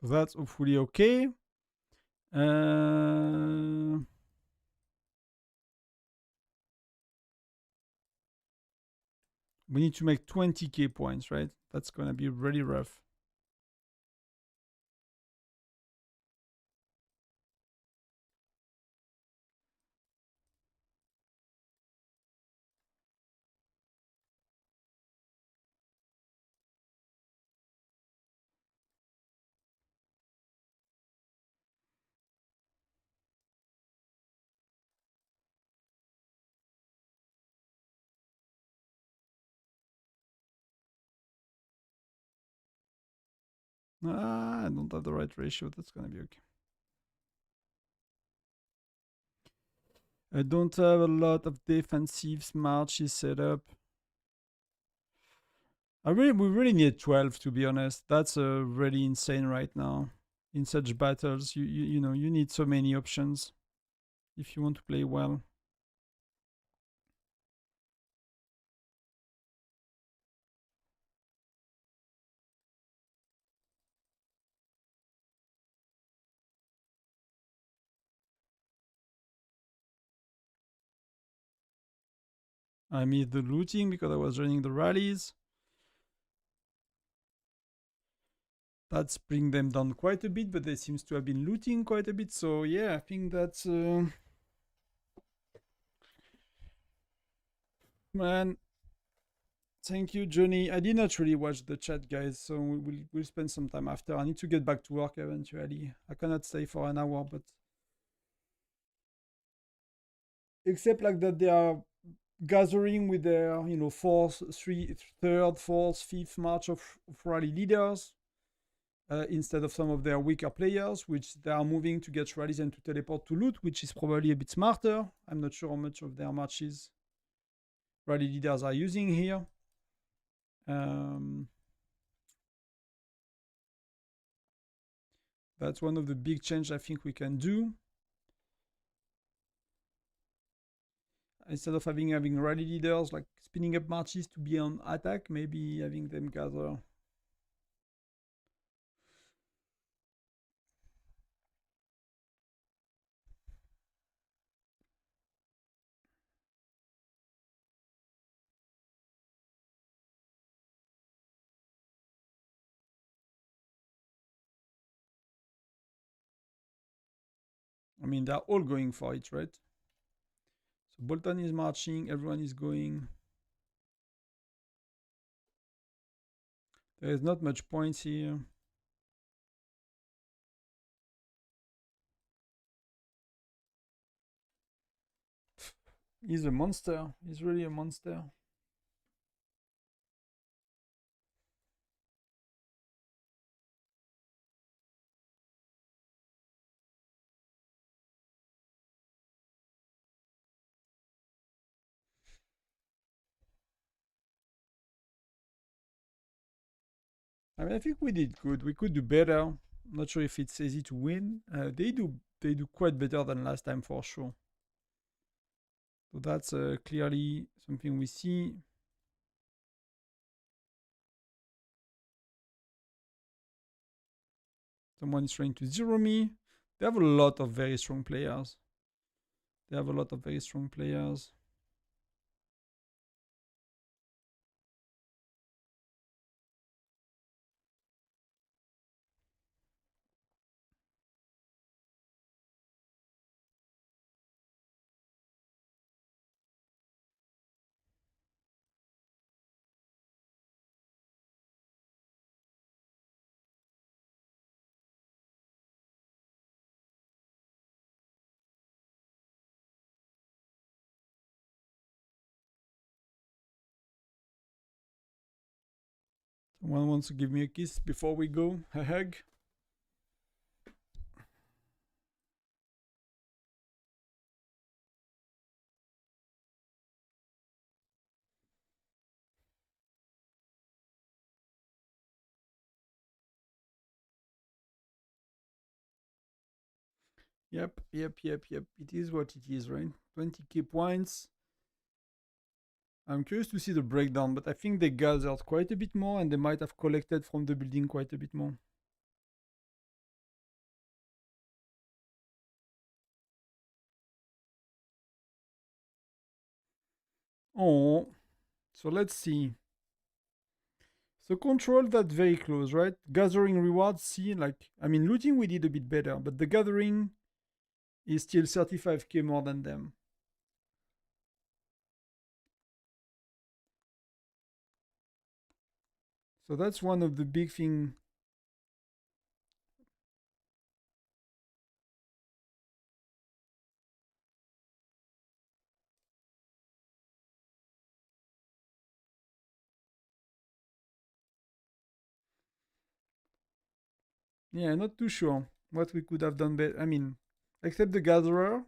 So that's hopefully okay. We need to make 20k points, right? That's gonna be really rough. I don't have the right ratio. That's gonna be okay. I don't have a lot of defensive marches set up. We really need 12 to be honest. That's really insane right now. In such battles, you know, you need so many options if you want to play well. I missed the looting because I was running the rallies. That's bring them down quite a bit, but they seems to have been looting quite a bit. So yeah, I think that's man. Thank you, Johnny. I did not really watch the chat, guys, so we'll spend some time after. I need to get back to work eventually. I cannot stay for an hour, but except like that they are gathering with their third, fourth, fifth march of rally leaders instead of some of their weaker players, which they are moving to get rallies and to teleport to loot, which is probably a bit smarter. I'm not sure how much of their marches rally leaders are using here. That's one of the big changes I think we can do. Instead of having rally leaders like spinning up marches to be on attack, maybe having them gather. I mean, they're all going for it, right? So Bolton is marching, everyone is going. There is not much points here. He's a monster. He's really a monster. I mean, I think we did good. We could do better. I'm not sure if it's easy to win. They do quite better than last time for sure. So that's clearly something we see. Someone is trying to zero me. They have a lot of very strong players. Someone wants to give me a kiss before we go. A hug. Yep. It is what it is, right? 20 key points. I'm curious to see the breakdown, but I think they gathered quite a bit more and they might have collected from the building quite a bit more. Oh, so let's see. So control, that's very close, right? Gathering rewards, see, like, I mean, looting we did a bit better, but the gathering is still 35k more than them. So that's one of the big thing. Yeah, not too sure what we could have done better. I mean, except the gatherer.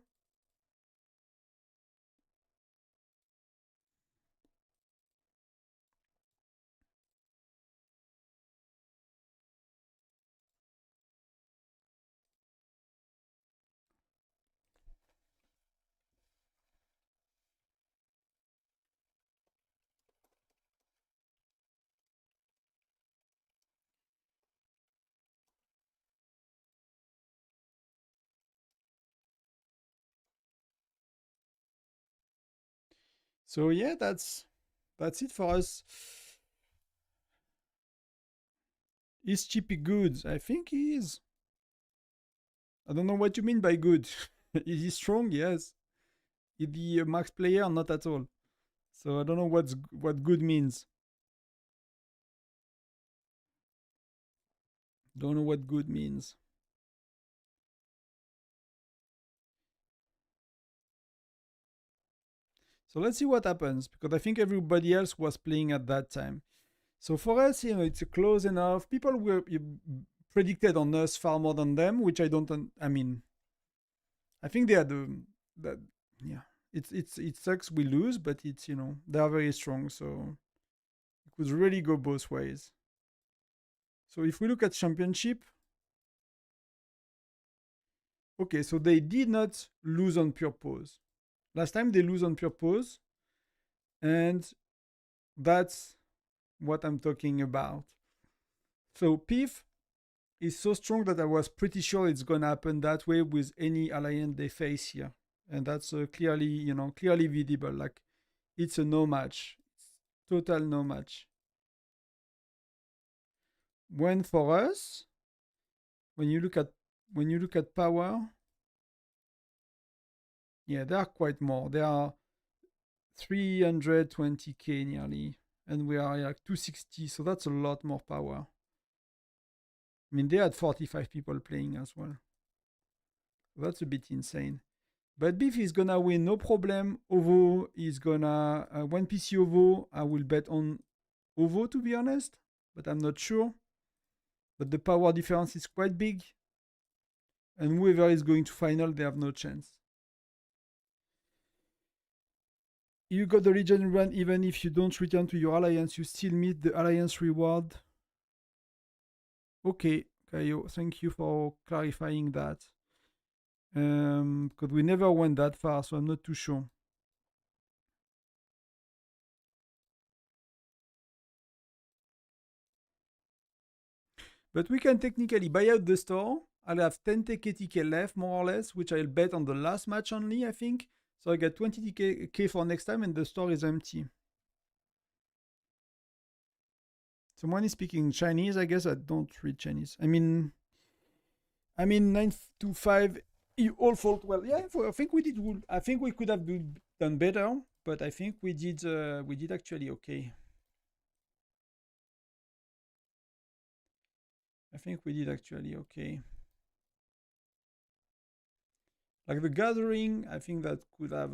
So yeah, that's it for us. Is Chippy good? I think he is. I don't know what you mean by good. Is he strong? Yes. Is he a max player? Not at all. So I don't know what good means. Don't know what good means. So let's see what happens, because I think everybody else was playing at that time. So for us, it's close enough. People were predicted on us far more than them, which I don't. I mean, I think they had that. Yeah, it sucks we lose, but it's they are very strong, so it could really go both ways. So if we look at championship, okay, so they did not lose on purpose. Last time they lose on purpose, and that's what I'm talking about. So PIF is so strong that I was pretty sure it's gonna happen that way with any alliance they face here, and that's clearly visible. Like it's a no match, total no match. When for us, when you look at power, yeah, they are quite more. They are 320k nearly, and we are like 260, so that's a lot more power. I mean, they had 45 people playing as well. That's a bit insane. But Beef is gonna win, no problem. Ovo is gonna one PC Ovo. I will bet on Ovo to be honest, but I'm not sure. But the power difference is quite big, and whoever is going to final, they have no chance. You got the Legion run even if you don't return to your alliance, you still meet the alliance reward. Okay, Kaio, thank you for clarifying that. Because we never went that far, so I'm not too sure. But we can technically buy out the store. I'll have 10 KTK left, more or less, which I'll bet on the last match only, I think. So I get 20 K for next time, and the store is empty. Someone is speaking Chinese. I guess I don't read Chinese. I mean 925. You all fought well. Yeah, I think we did. I think we could have done better, but I think we did. We did actually okay. I think we did actually okay. Like the gathering, I think that could have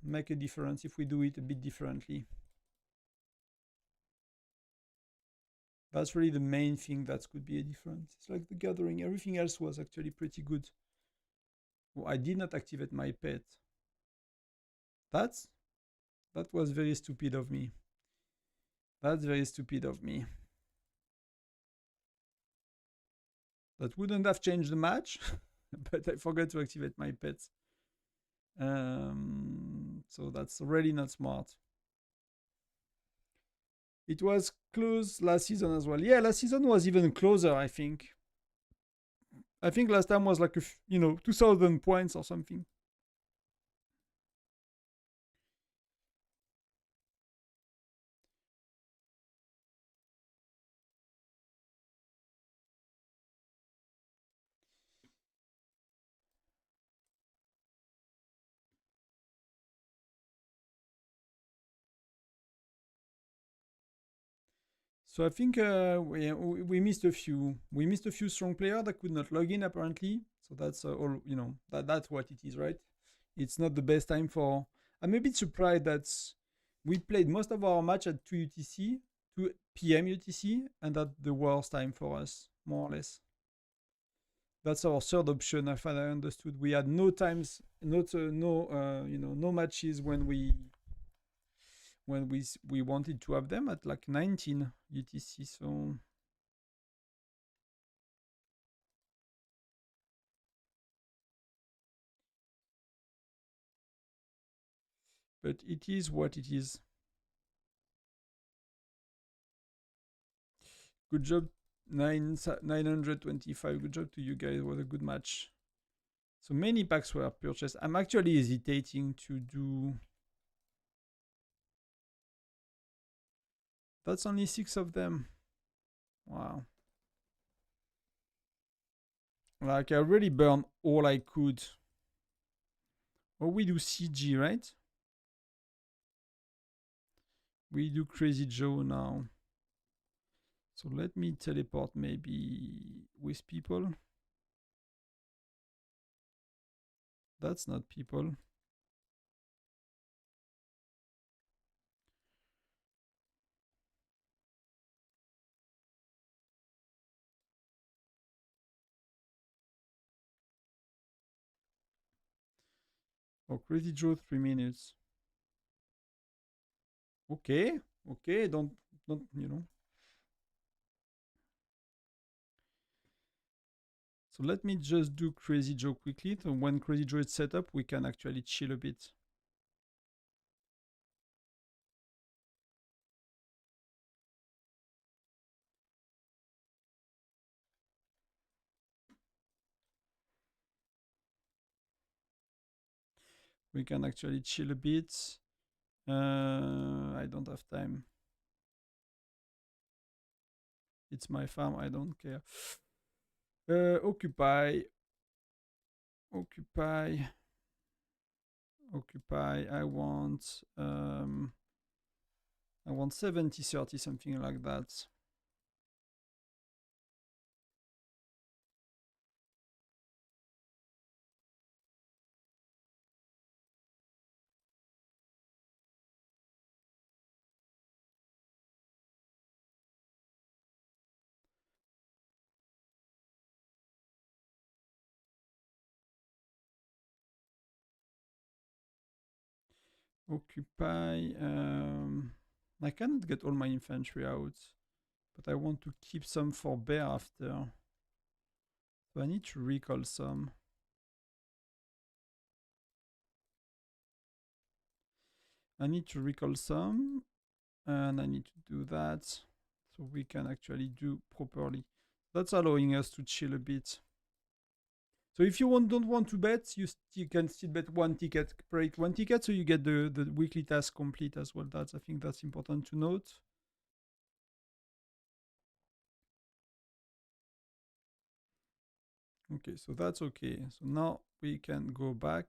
make a difference if we do it a bit differently. That's really the main thing that could be a difference. It's like the gathering. Everything else was actually pretty good. Oh, I did not activate my pet. That was very stupid of me. That's very stupid of me. That wouldn't have changed the match, but I forgot to activate my pets. So that's really not smart. It was close last season as well. Yeah, last season was even closer, I think. I think last time was like 2,000 points or something. So I think we missed a few. We missed a few strong players that could not log in apparently. So that's all. That's what it is, right? It's not the best time for. I'm a bit surprised that we played most of our match at 2 UTC, 2 PM UTC, and that's the worst time for us, more or less. That's our third option, if I understood. We had no times, no matches when we wanted to have them at like 19 UTC. So but it is what it is. Good job, 925. Good job to you guys. It was a good match. So many packs were purchased. I'm actually hesitating to do. That's only 6 of them. Wow. Like I really burned all I could. Or we do CG, right? We do Crazy Joe now. So let me teleport maybe with people. That's not people. For Crazy Joe, 3 minutes. Okay, okay, don't, you know. So let me just do Crazy Joe quickly. So when Crazy Joe is set up, we can actually chill a bit. We can actually chill a bit. I don't have time. It's my farm, I don't care. Occupy. Occupy. Occupy. I want 70, 30, something like that. Occupy. I cannot get all my infantry out, but I want to keep some for bear after. So I need to recall some. I need to recall some, and I need to do that so we can actually do properly. That's allowing us to chill a bit. So if you don't want to bet, you can still bet one ticket, create one ticket, so you get the weekly task complete as well. I think that's important to note. Okay, so that's okay. So now we can go back.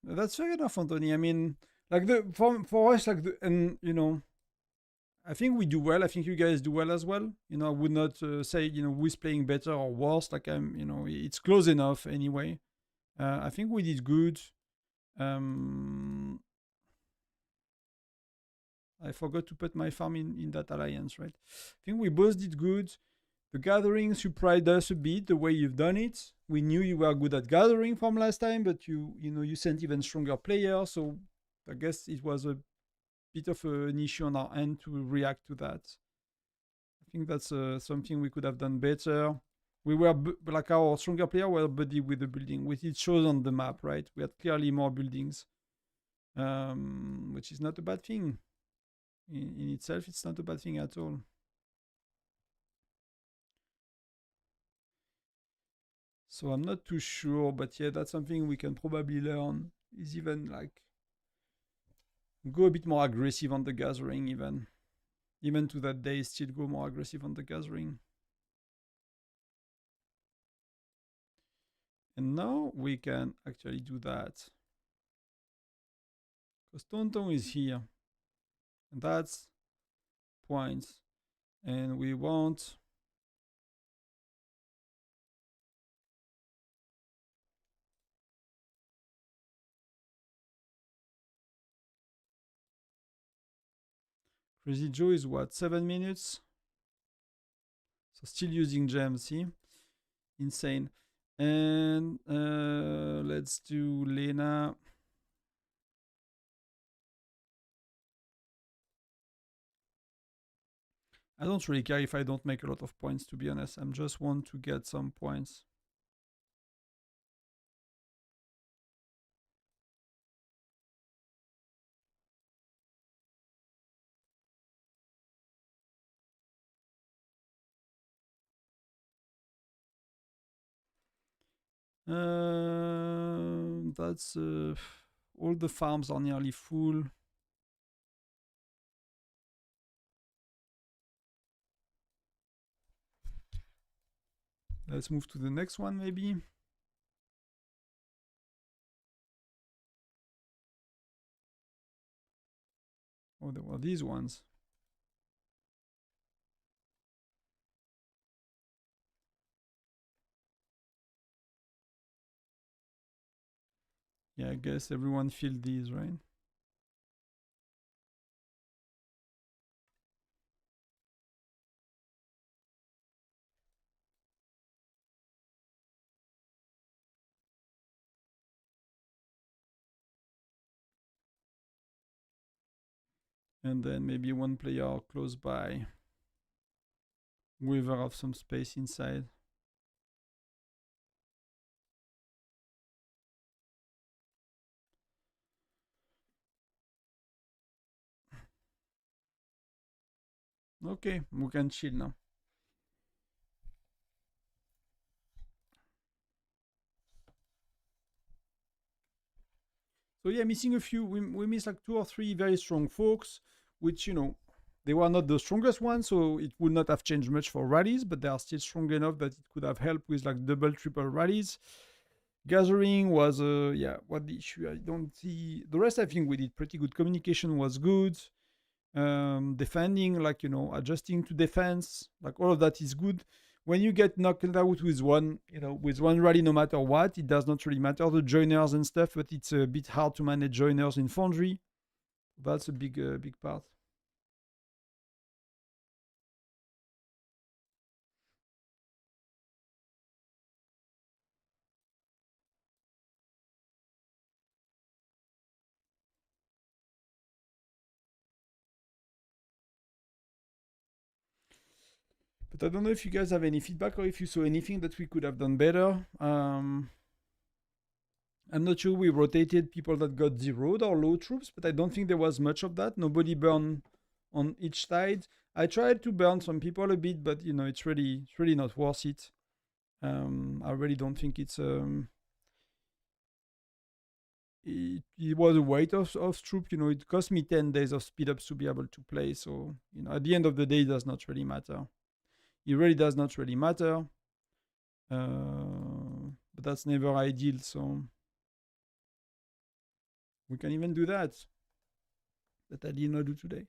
That's fair enough, Anthony. I mean, like for us, like and you know, I think we do well. I think you guys do well as well. You know, I would not say who's playing better or worse. Like it's close enough anyway. I think we did good. I forgot to put my farm in that alliance, right? I think we both did good. The gathering surprised us a bit the way you've done it. We knew you were good at gathering from last time, but you sent even stronger players. So I guess it was a bit of an issue on our end to react to that. I think that's something we could have done better. We were like our stronger player were buddy with the building, which it shows on the map, right? We had clearly more buildings, which is not a bad thing. In itself, it's not a bad thing at all. So I'm not too sure, but yeah, that's something we can probably learn. Is even like go a bit more aggressive on the gathering, even to that day, still go more aggressive on the gathering. And now we can actually do that. Because Tonton is here. And that's points. And we want Crazy Joe is what, 7 minutes? So still using gems, see? Insane. And let's do Lena. I don't really care if I don't make a lot of points, to be honest. I just want to get some points. That's all the farms are nearly full. Let's move to the next one, maybe. Oh, there were these ones. Yeah, I guess everyone filled these, right? And then maybe one player close by. Waiver of some space inside. Okay, we can chill now. So yeah, missing a few. We missed like 2 or 3 very strong forks, which, they were not the strongest ones, so it would not have changed much for rallies, but they are still strong enough that it could have helped with like double, triple rallies. Gathering was, what the issue? I don't see. The rest, I think we did pretty good. Communication was good. Defending, like, adjusting to defense, like all of that is good. When you get knocked out with one rally, no matter what, it does not really matter the joiners and stuff, but it's a bit hard to manage joiners in Foundry. That's a big part. But I don't know if you guys have any feedback or if you saw anything that we could have done better. I'm not sure we rotated people that got zeroed or low troops, but I don't think there was much of that. Nobody burned on each side. I tried to burn some people a bit, but it's really not worth it. I really don't think it was a weight of troop. It cost me 10 days of speed ups to be able to play. So, at the end of the day, it does not really matter. It really does not really matter. But that's never ideal. So we can even do that. That I did not do today.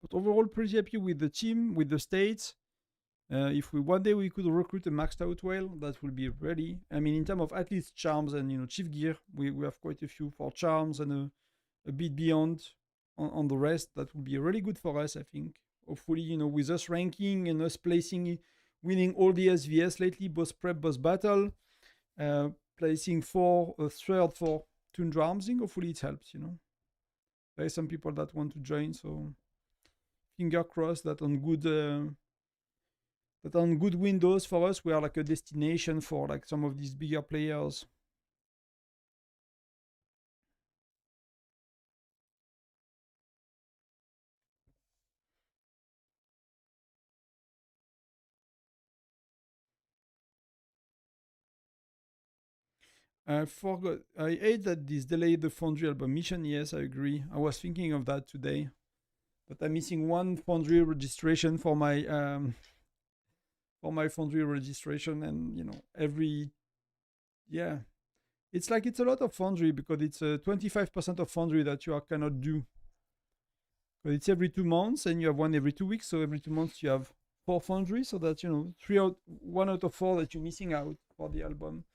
But overall, pretty happy with the team, with the states. If one day we could recruit a maxed out whale, that would be ready. I mean, in terms of at least charms and chief gear, we have quite a few for charms and a bit beyond on the rest. That would be really good for us, I think. Hopefully, with us ranking and us placing, winning all the SVS lately, both prep, both battle, placing third for Toundra armsing. Hopefully, it helps. There are some people that want to join, so finger crossed that on good windows for us, we are like a destination for like some of these bigger players. I forgot. I hate that this delayed the Foundry album mission. Yes, I agree. I was thinking of that today, but I'm missing one Foundry registration for my Foundry registration, and it's like it's a lot of Foundry because it's 25% of Foundry that you cannot do. But it's every 2 months, and you have one every 2 weeks. So every 2 months you have 4 Foundry. So that's 1 out of 4 that you're missing out for the album.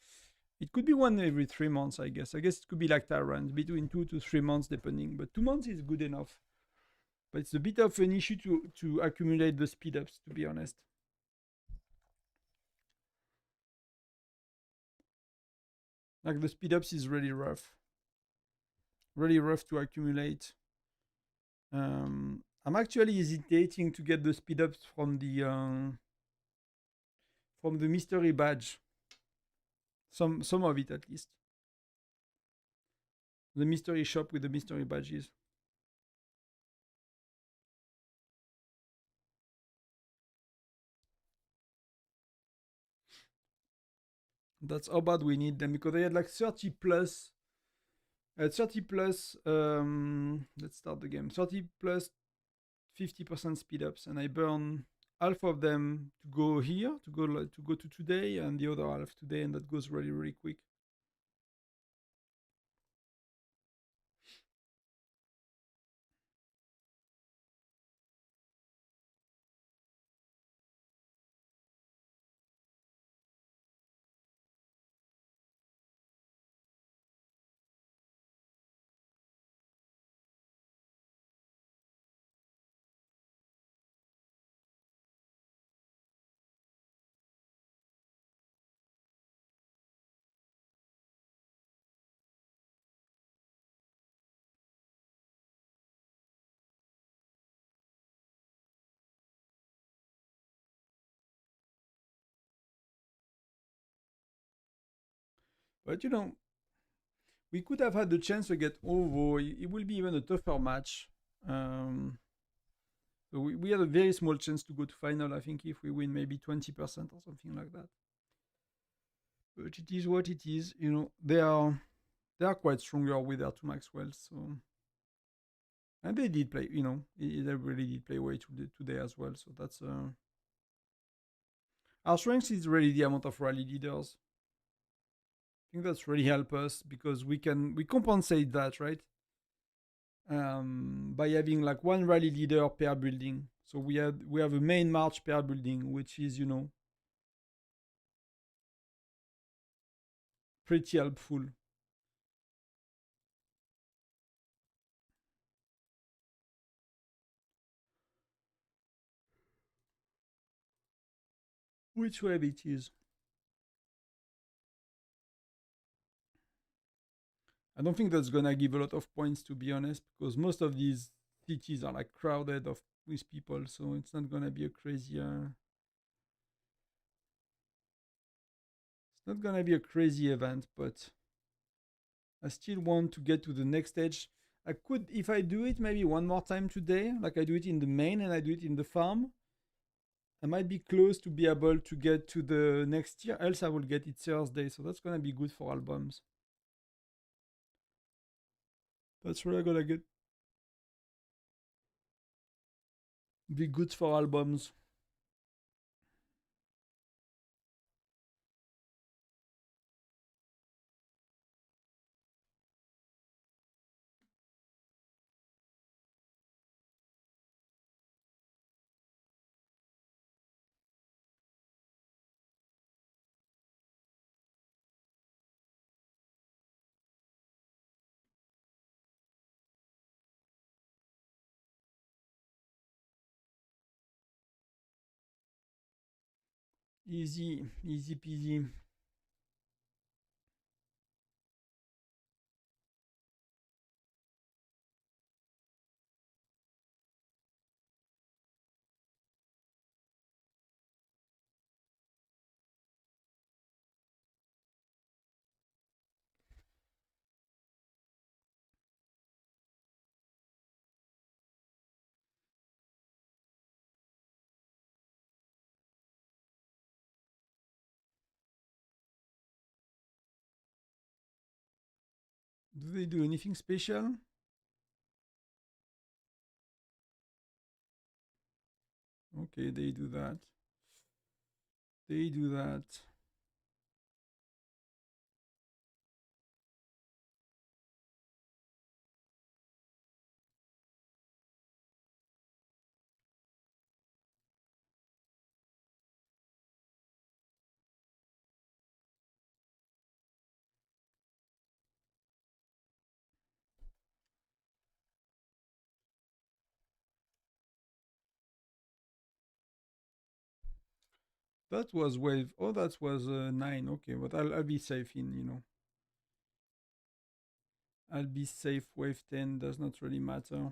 It could be one every 3 months, I guess. I guess it could be like Tyrant, between 2 to 3 months, depending. But 2 months is good enough. But it's a bit of an issue to accumulate the speed ups, to be honest. Like the speed ups is really rough to accumulate. I'm actually hesitating to get the speed ups from the mystery badge. Some of it at least. The mystery shop with the mystery badges. That's how bad we need them, because they had like 30 plus. 30 plus. Let's start the game. 30 plus 50% speed ups, and I burn half of them to go here, to go to today, and the other half today, and that goes really quick. But you know, we could have had the chance to get over. It will be even a tougher match. So we had a very small chance to go to final. I think if we win maybe 20% or something like that. But it is what it is. You know, they are quite stronger with their two Maxwell. So and they did play. You know, they really did play way today as well. So that's our strength is really the amount of rally leaders. I think that's really help us because we compensate that, right? By having like one rally leader per building. So we have a main march per building, which is, you know, pretty helpful. Which wave it is? I don't think that's gonna give a lot of points, to be honest, because most of these cities are like crowded with people, so it's not gonna be a crazy. It's not gonna be a crazy event, but I still want to get to the next stage. I could, if I do it maybe one more time today, like I do it in the main and I do it in the farm, I might be close to be able to get to the next tier, else I will get it Thursday, so that's gonna be good for albums. That's really gonna be good for albums. Easy, easy peasy. Do they do anything special? Okay, they do that. They do that. That was wave. Oh, that was 9. Okay, but I'll be safe in, you know. I'll be safe. Wave 10 does not really matter.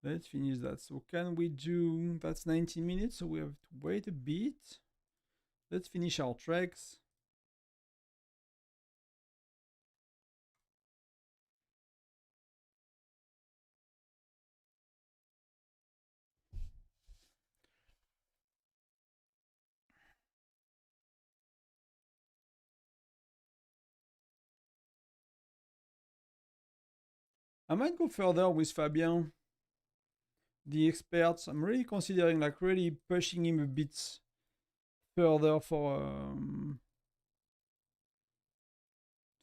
Let's finish that. So can we do, that's 90 minutes, so we have to wait a bit. Let's finish our tracks. I might go further with Fabien. The experts, I'm really considering like really pushing him a bit further for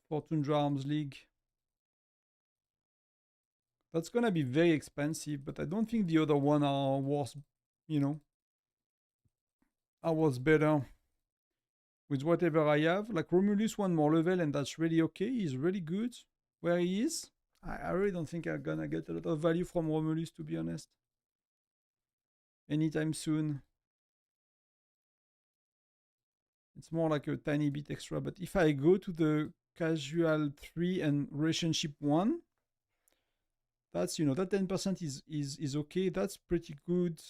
Toundra Arms League. That's gonna be very expensive, but I don't think the other one are worth, you know, are worth better. With whatever I have, like Romulus one more level and that's really okay. He's really good where he is. I really don't think I'm gonna get a lot of value from Romulus, to be honest, anytime soon. It's more like a tiny bit extra. But if I go to the casual 3 and relationship 1, that's, you know, that 10% is okay. That's pretty good.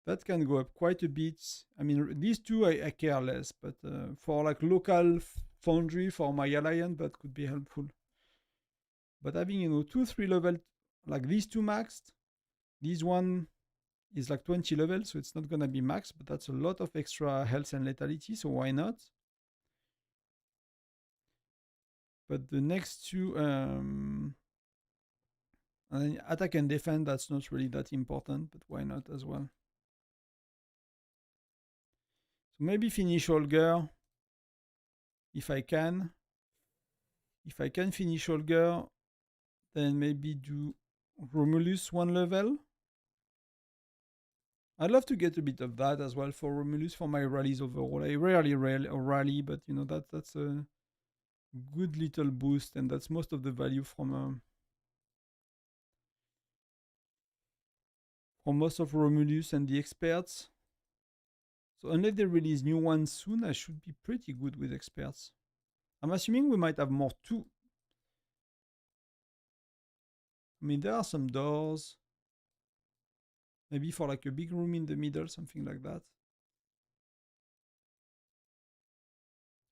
That can go up quite a bit. I mean, these two I care less, but for like local foundry for my alliance, that could be helpful. But having, you know, 2-3 level, like these two maxed, this one is like 20 levels, so it's not gonna be maxed, but that's a lot of extra health and lethality, so why not? But the next two, attack and defend, that's not really that important, but why not as well? So maybe finish Holger, if I can. If I can finish Holger, then maybe do Romulus 1 level. I'd love to get a bit of that as well for Romulus for my rallies overall. I rarely rally, but you know, that's a good little boost, and that's most of the value from most of Romulus and the experts. So unless they release new ones soon, I should be pretty good with experts. I'm assuming we might have more too. I mean, there are some doors. Maybe for like a big room in the middle, something like that.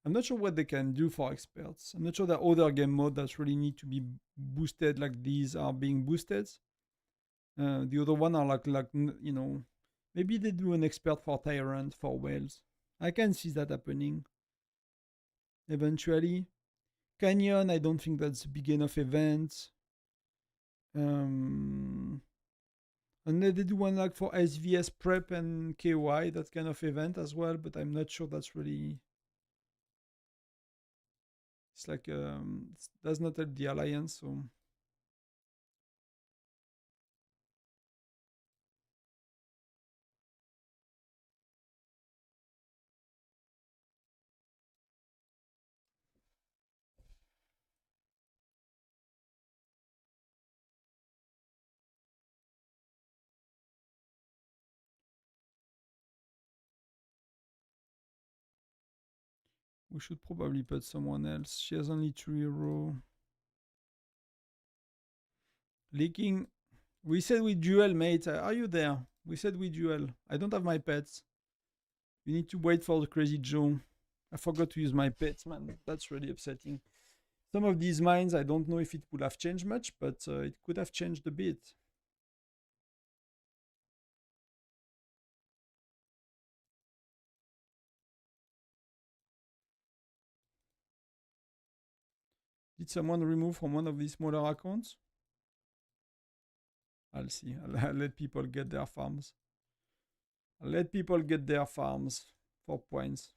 I'm not sure what they can do for experts. I'm not sure that other game modes that really need to be boosted like these are being boosted. The other one are like you know, maybe they do an expert for Tyrant for whales. I can see that happening eventually. Canyon, I don't think that's a big enough event. And then they do one like for SVS prep and KY, that kind of event as well, but I'm not sure that's really. It's like it does not help the alliance, so. We should probably put someone else. She has only 2 euro. Leaking. We said we duel, mate. Are you there? We said we duel. I don't have my pets. You need to wait for the crazy Joe. I forgot to use my pets, man. That's really upsetting. Some of these mines, I don't know if it would have changed much, but it could have changed a bit. Did someone remove from one of these smaller accounts? I'll see. I'll let people get their farms. I'll let people get their farms for points.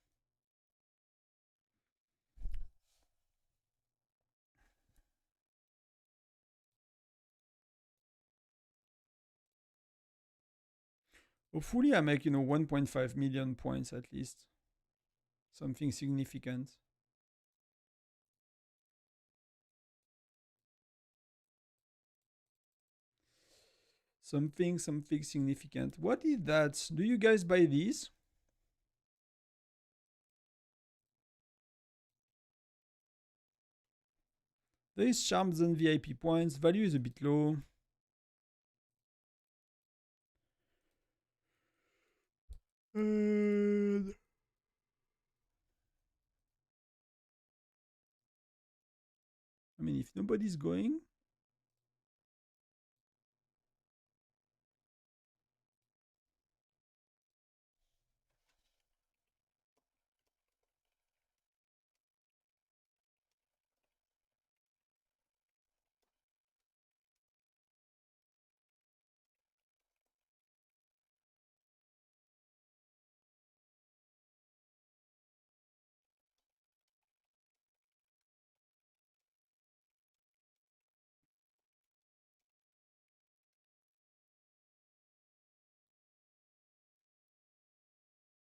Hopefully I make, you know, 1.5 million points at least. Something significant. Something significant. What is that? Do you guys buy these? There is charms and VIP points. Value is a bit low. I mean, if nobody's going.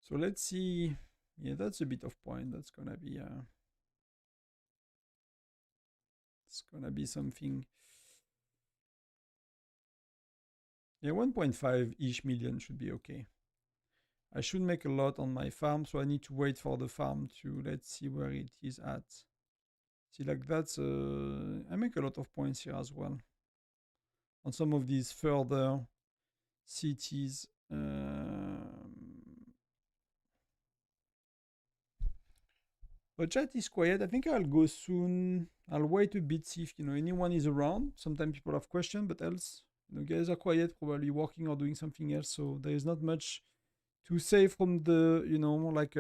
So let's see. Yeah, that's a bit of point. That's gonna be it's gonna be something. Yeah, 1.5-ish million should be okay. I should make a lot on my farm, so I need to wait for the farm to, let's see where it is at. See, like that's, I make a lot of points here as well. On some of these further cities. But chat is quiet. I think I'll go soon. I'll wait a bit, see if anyone is around. Sometimes people have questions, but else, guys are quiet, probably working or doing something else. So there is not much to say from the, like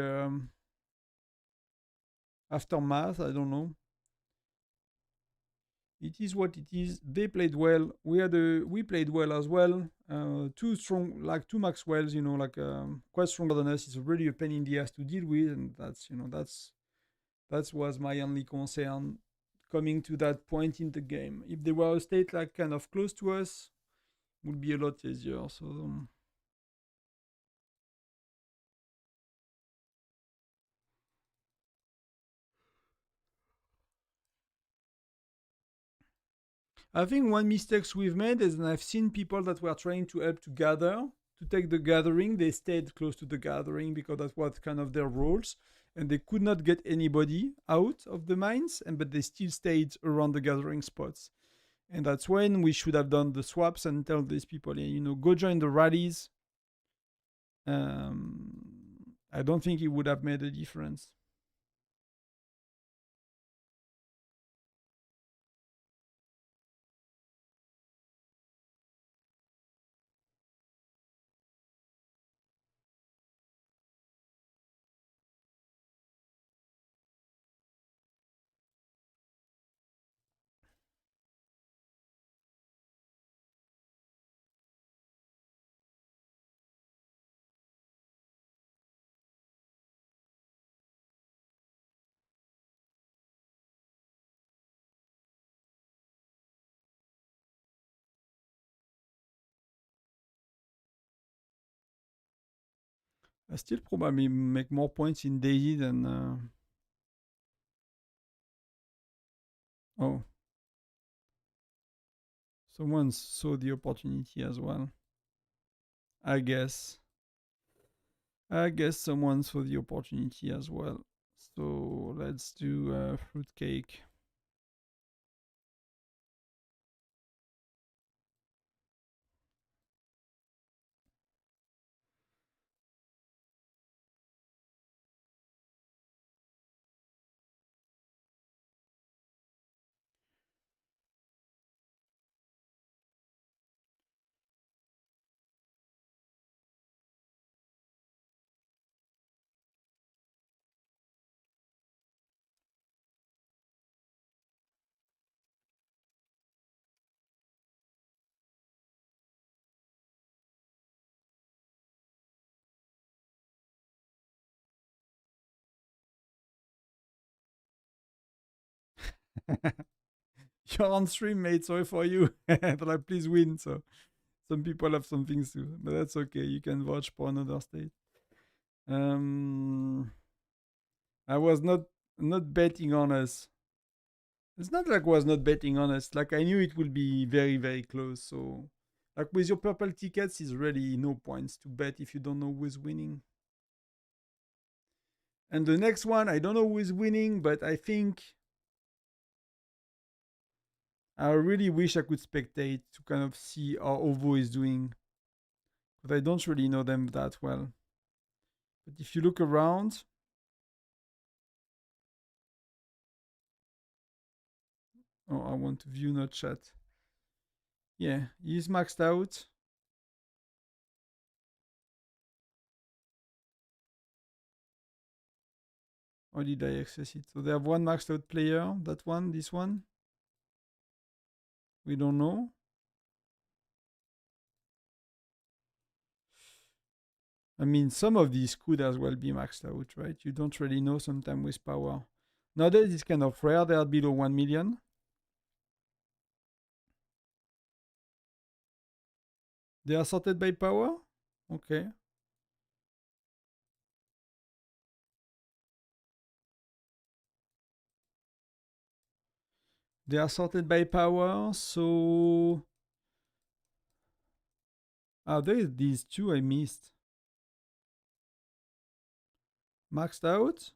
aftermath. I don't know. It is what it is. They played well. We played well as well. Two strong, like two Maxwells, like quite stronger than us. It's really a pain in the ass to deal with, and that was my only concern coming to that point in the game. If they were a state like kind of close to us, it would be a lot easier. So. I think one mistakes we've made is, and I've seen people that were trying to help to gather, to take the gathering, they stayed close to the gathering because that was kind of their roles, and they could not get anybody out of the mines, but they still stayed around the gathering spots. And that's when we should have done the swaps and tell these people, go join the rallies. I don't think it would have made a difference. I still probably make more points in Daisy than. Oh. Someone saw the opportunity as well. I guess. Someone saw the opportunity as well. So let's do fruitcake. You're on stream, mate. Sorry for you. But like, please win. So some people have some things to, but that's okay. You can watch for another state. I was not betting on us. It's not like I was not betting on us. Like I knew it would be very very close. So like with your purple tickets, is really no points to bet if you don't know who's winning. And the next one, I don't know who is winning, but I think I really wish I could spectate to kind of see how Ovo is doing. But I don't really know them that well. But if you look around, oh, I want to view, not chat. Yeah, he's maxed out. Or did I access it? So they have one maxed out player. That one, this one. We don't know. I mean, some of these could as well be maxed out, right? You don't really know sometimes with power. Nowadays, it's kind of rare. They are below 1 million. They are sorted by power? Okay. They are sorted by power, so... there is these two I missed. maxed out.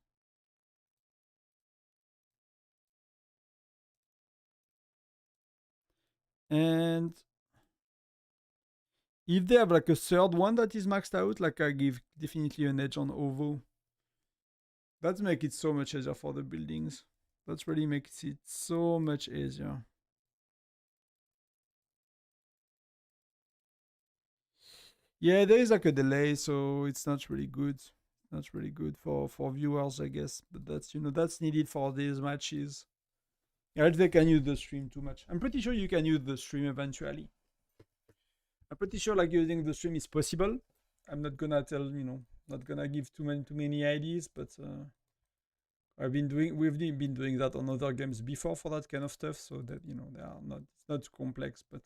And if they have like a third one that is maxed out, like I give definitely an edge on OVO. That makes it so much easier for the buildings. That really makes it so much easier. Yeah, there is like a delay, so it's not really good. Not really good for viewers, I guess. But that's that's needed for these matches. Yeah, they can use the stream too much. I'm pretty sure you can use the stream eventually. I'm pretty sure like using the stream is possible. I'm not gonna tell not gonna give too many ideas, but we've been doing that on other games before for that kind of stuff, so that they are not it's not complex, but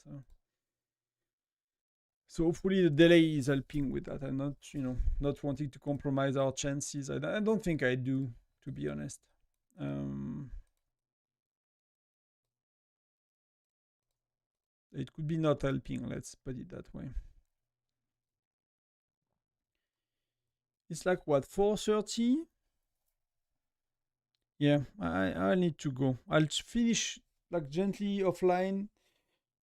so hopefully the delay is helping with that. I'm not not wanting to compromise our chances. I don't think I do, to be honest. It could be not helping, let's put it that way. It's like what, 4:30? Yeah, I need to go. I'll finish like gently offline.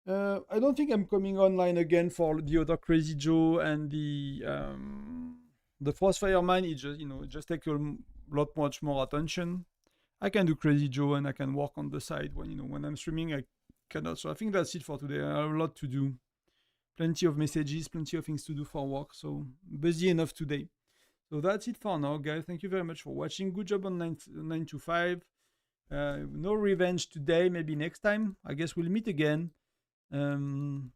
I don't think I'm coming online again for the other Crazy Joe and the Frostfire Mine. It just it just takes a lot much more attention. I can do Crazy Joe and I can work on the side when when I'm streaming. I cannot. So I think that's it for today. I have a lot to do. Plenty of messages, plenty of things to do for work. So busy enough today. So that's it for now, guys. Thank you very much for watching. Good job on 9 to 5. No revenge today. Maybe next time. I guess we'll meet again. And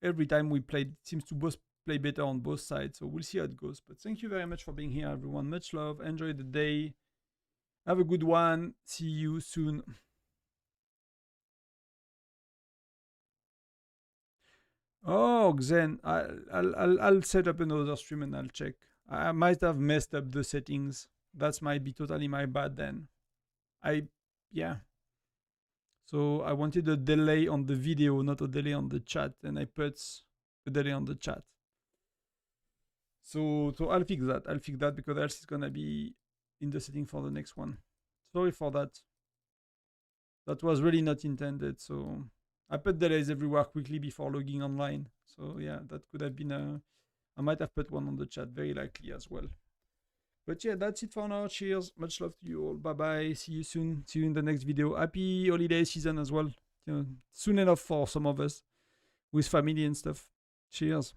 every time we play, it seems to both play better on both sides. So we'll see how it goes. But thank you very much for being here, everyone. Much love. Enjoy the day. Have a good one. See you soon. Oh, Xen, I'll set up another stream and I'll check. I might have messed up the settings. That might be totally my bad then. Yeah. So I wanted a delay on the video, not a delay on the chat, and I put a delay on the chat. So I'll fix that. I'll fix that because else it's gonna be in the setting for the next one. Sorry for that. That was really not intended. So I put delays everywhere quickly before logging online. So yeah, that could have been I might have put one on the chat, very likely as well. But yeah, that's it for now. Cheers. Much love to you all. Bye bye. See you soon. See you in the next video. Happy holiday season as well. Soon enough for some of us with family and stuff. Cheers.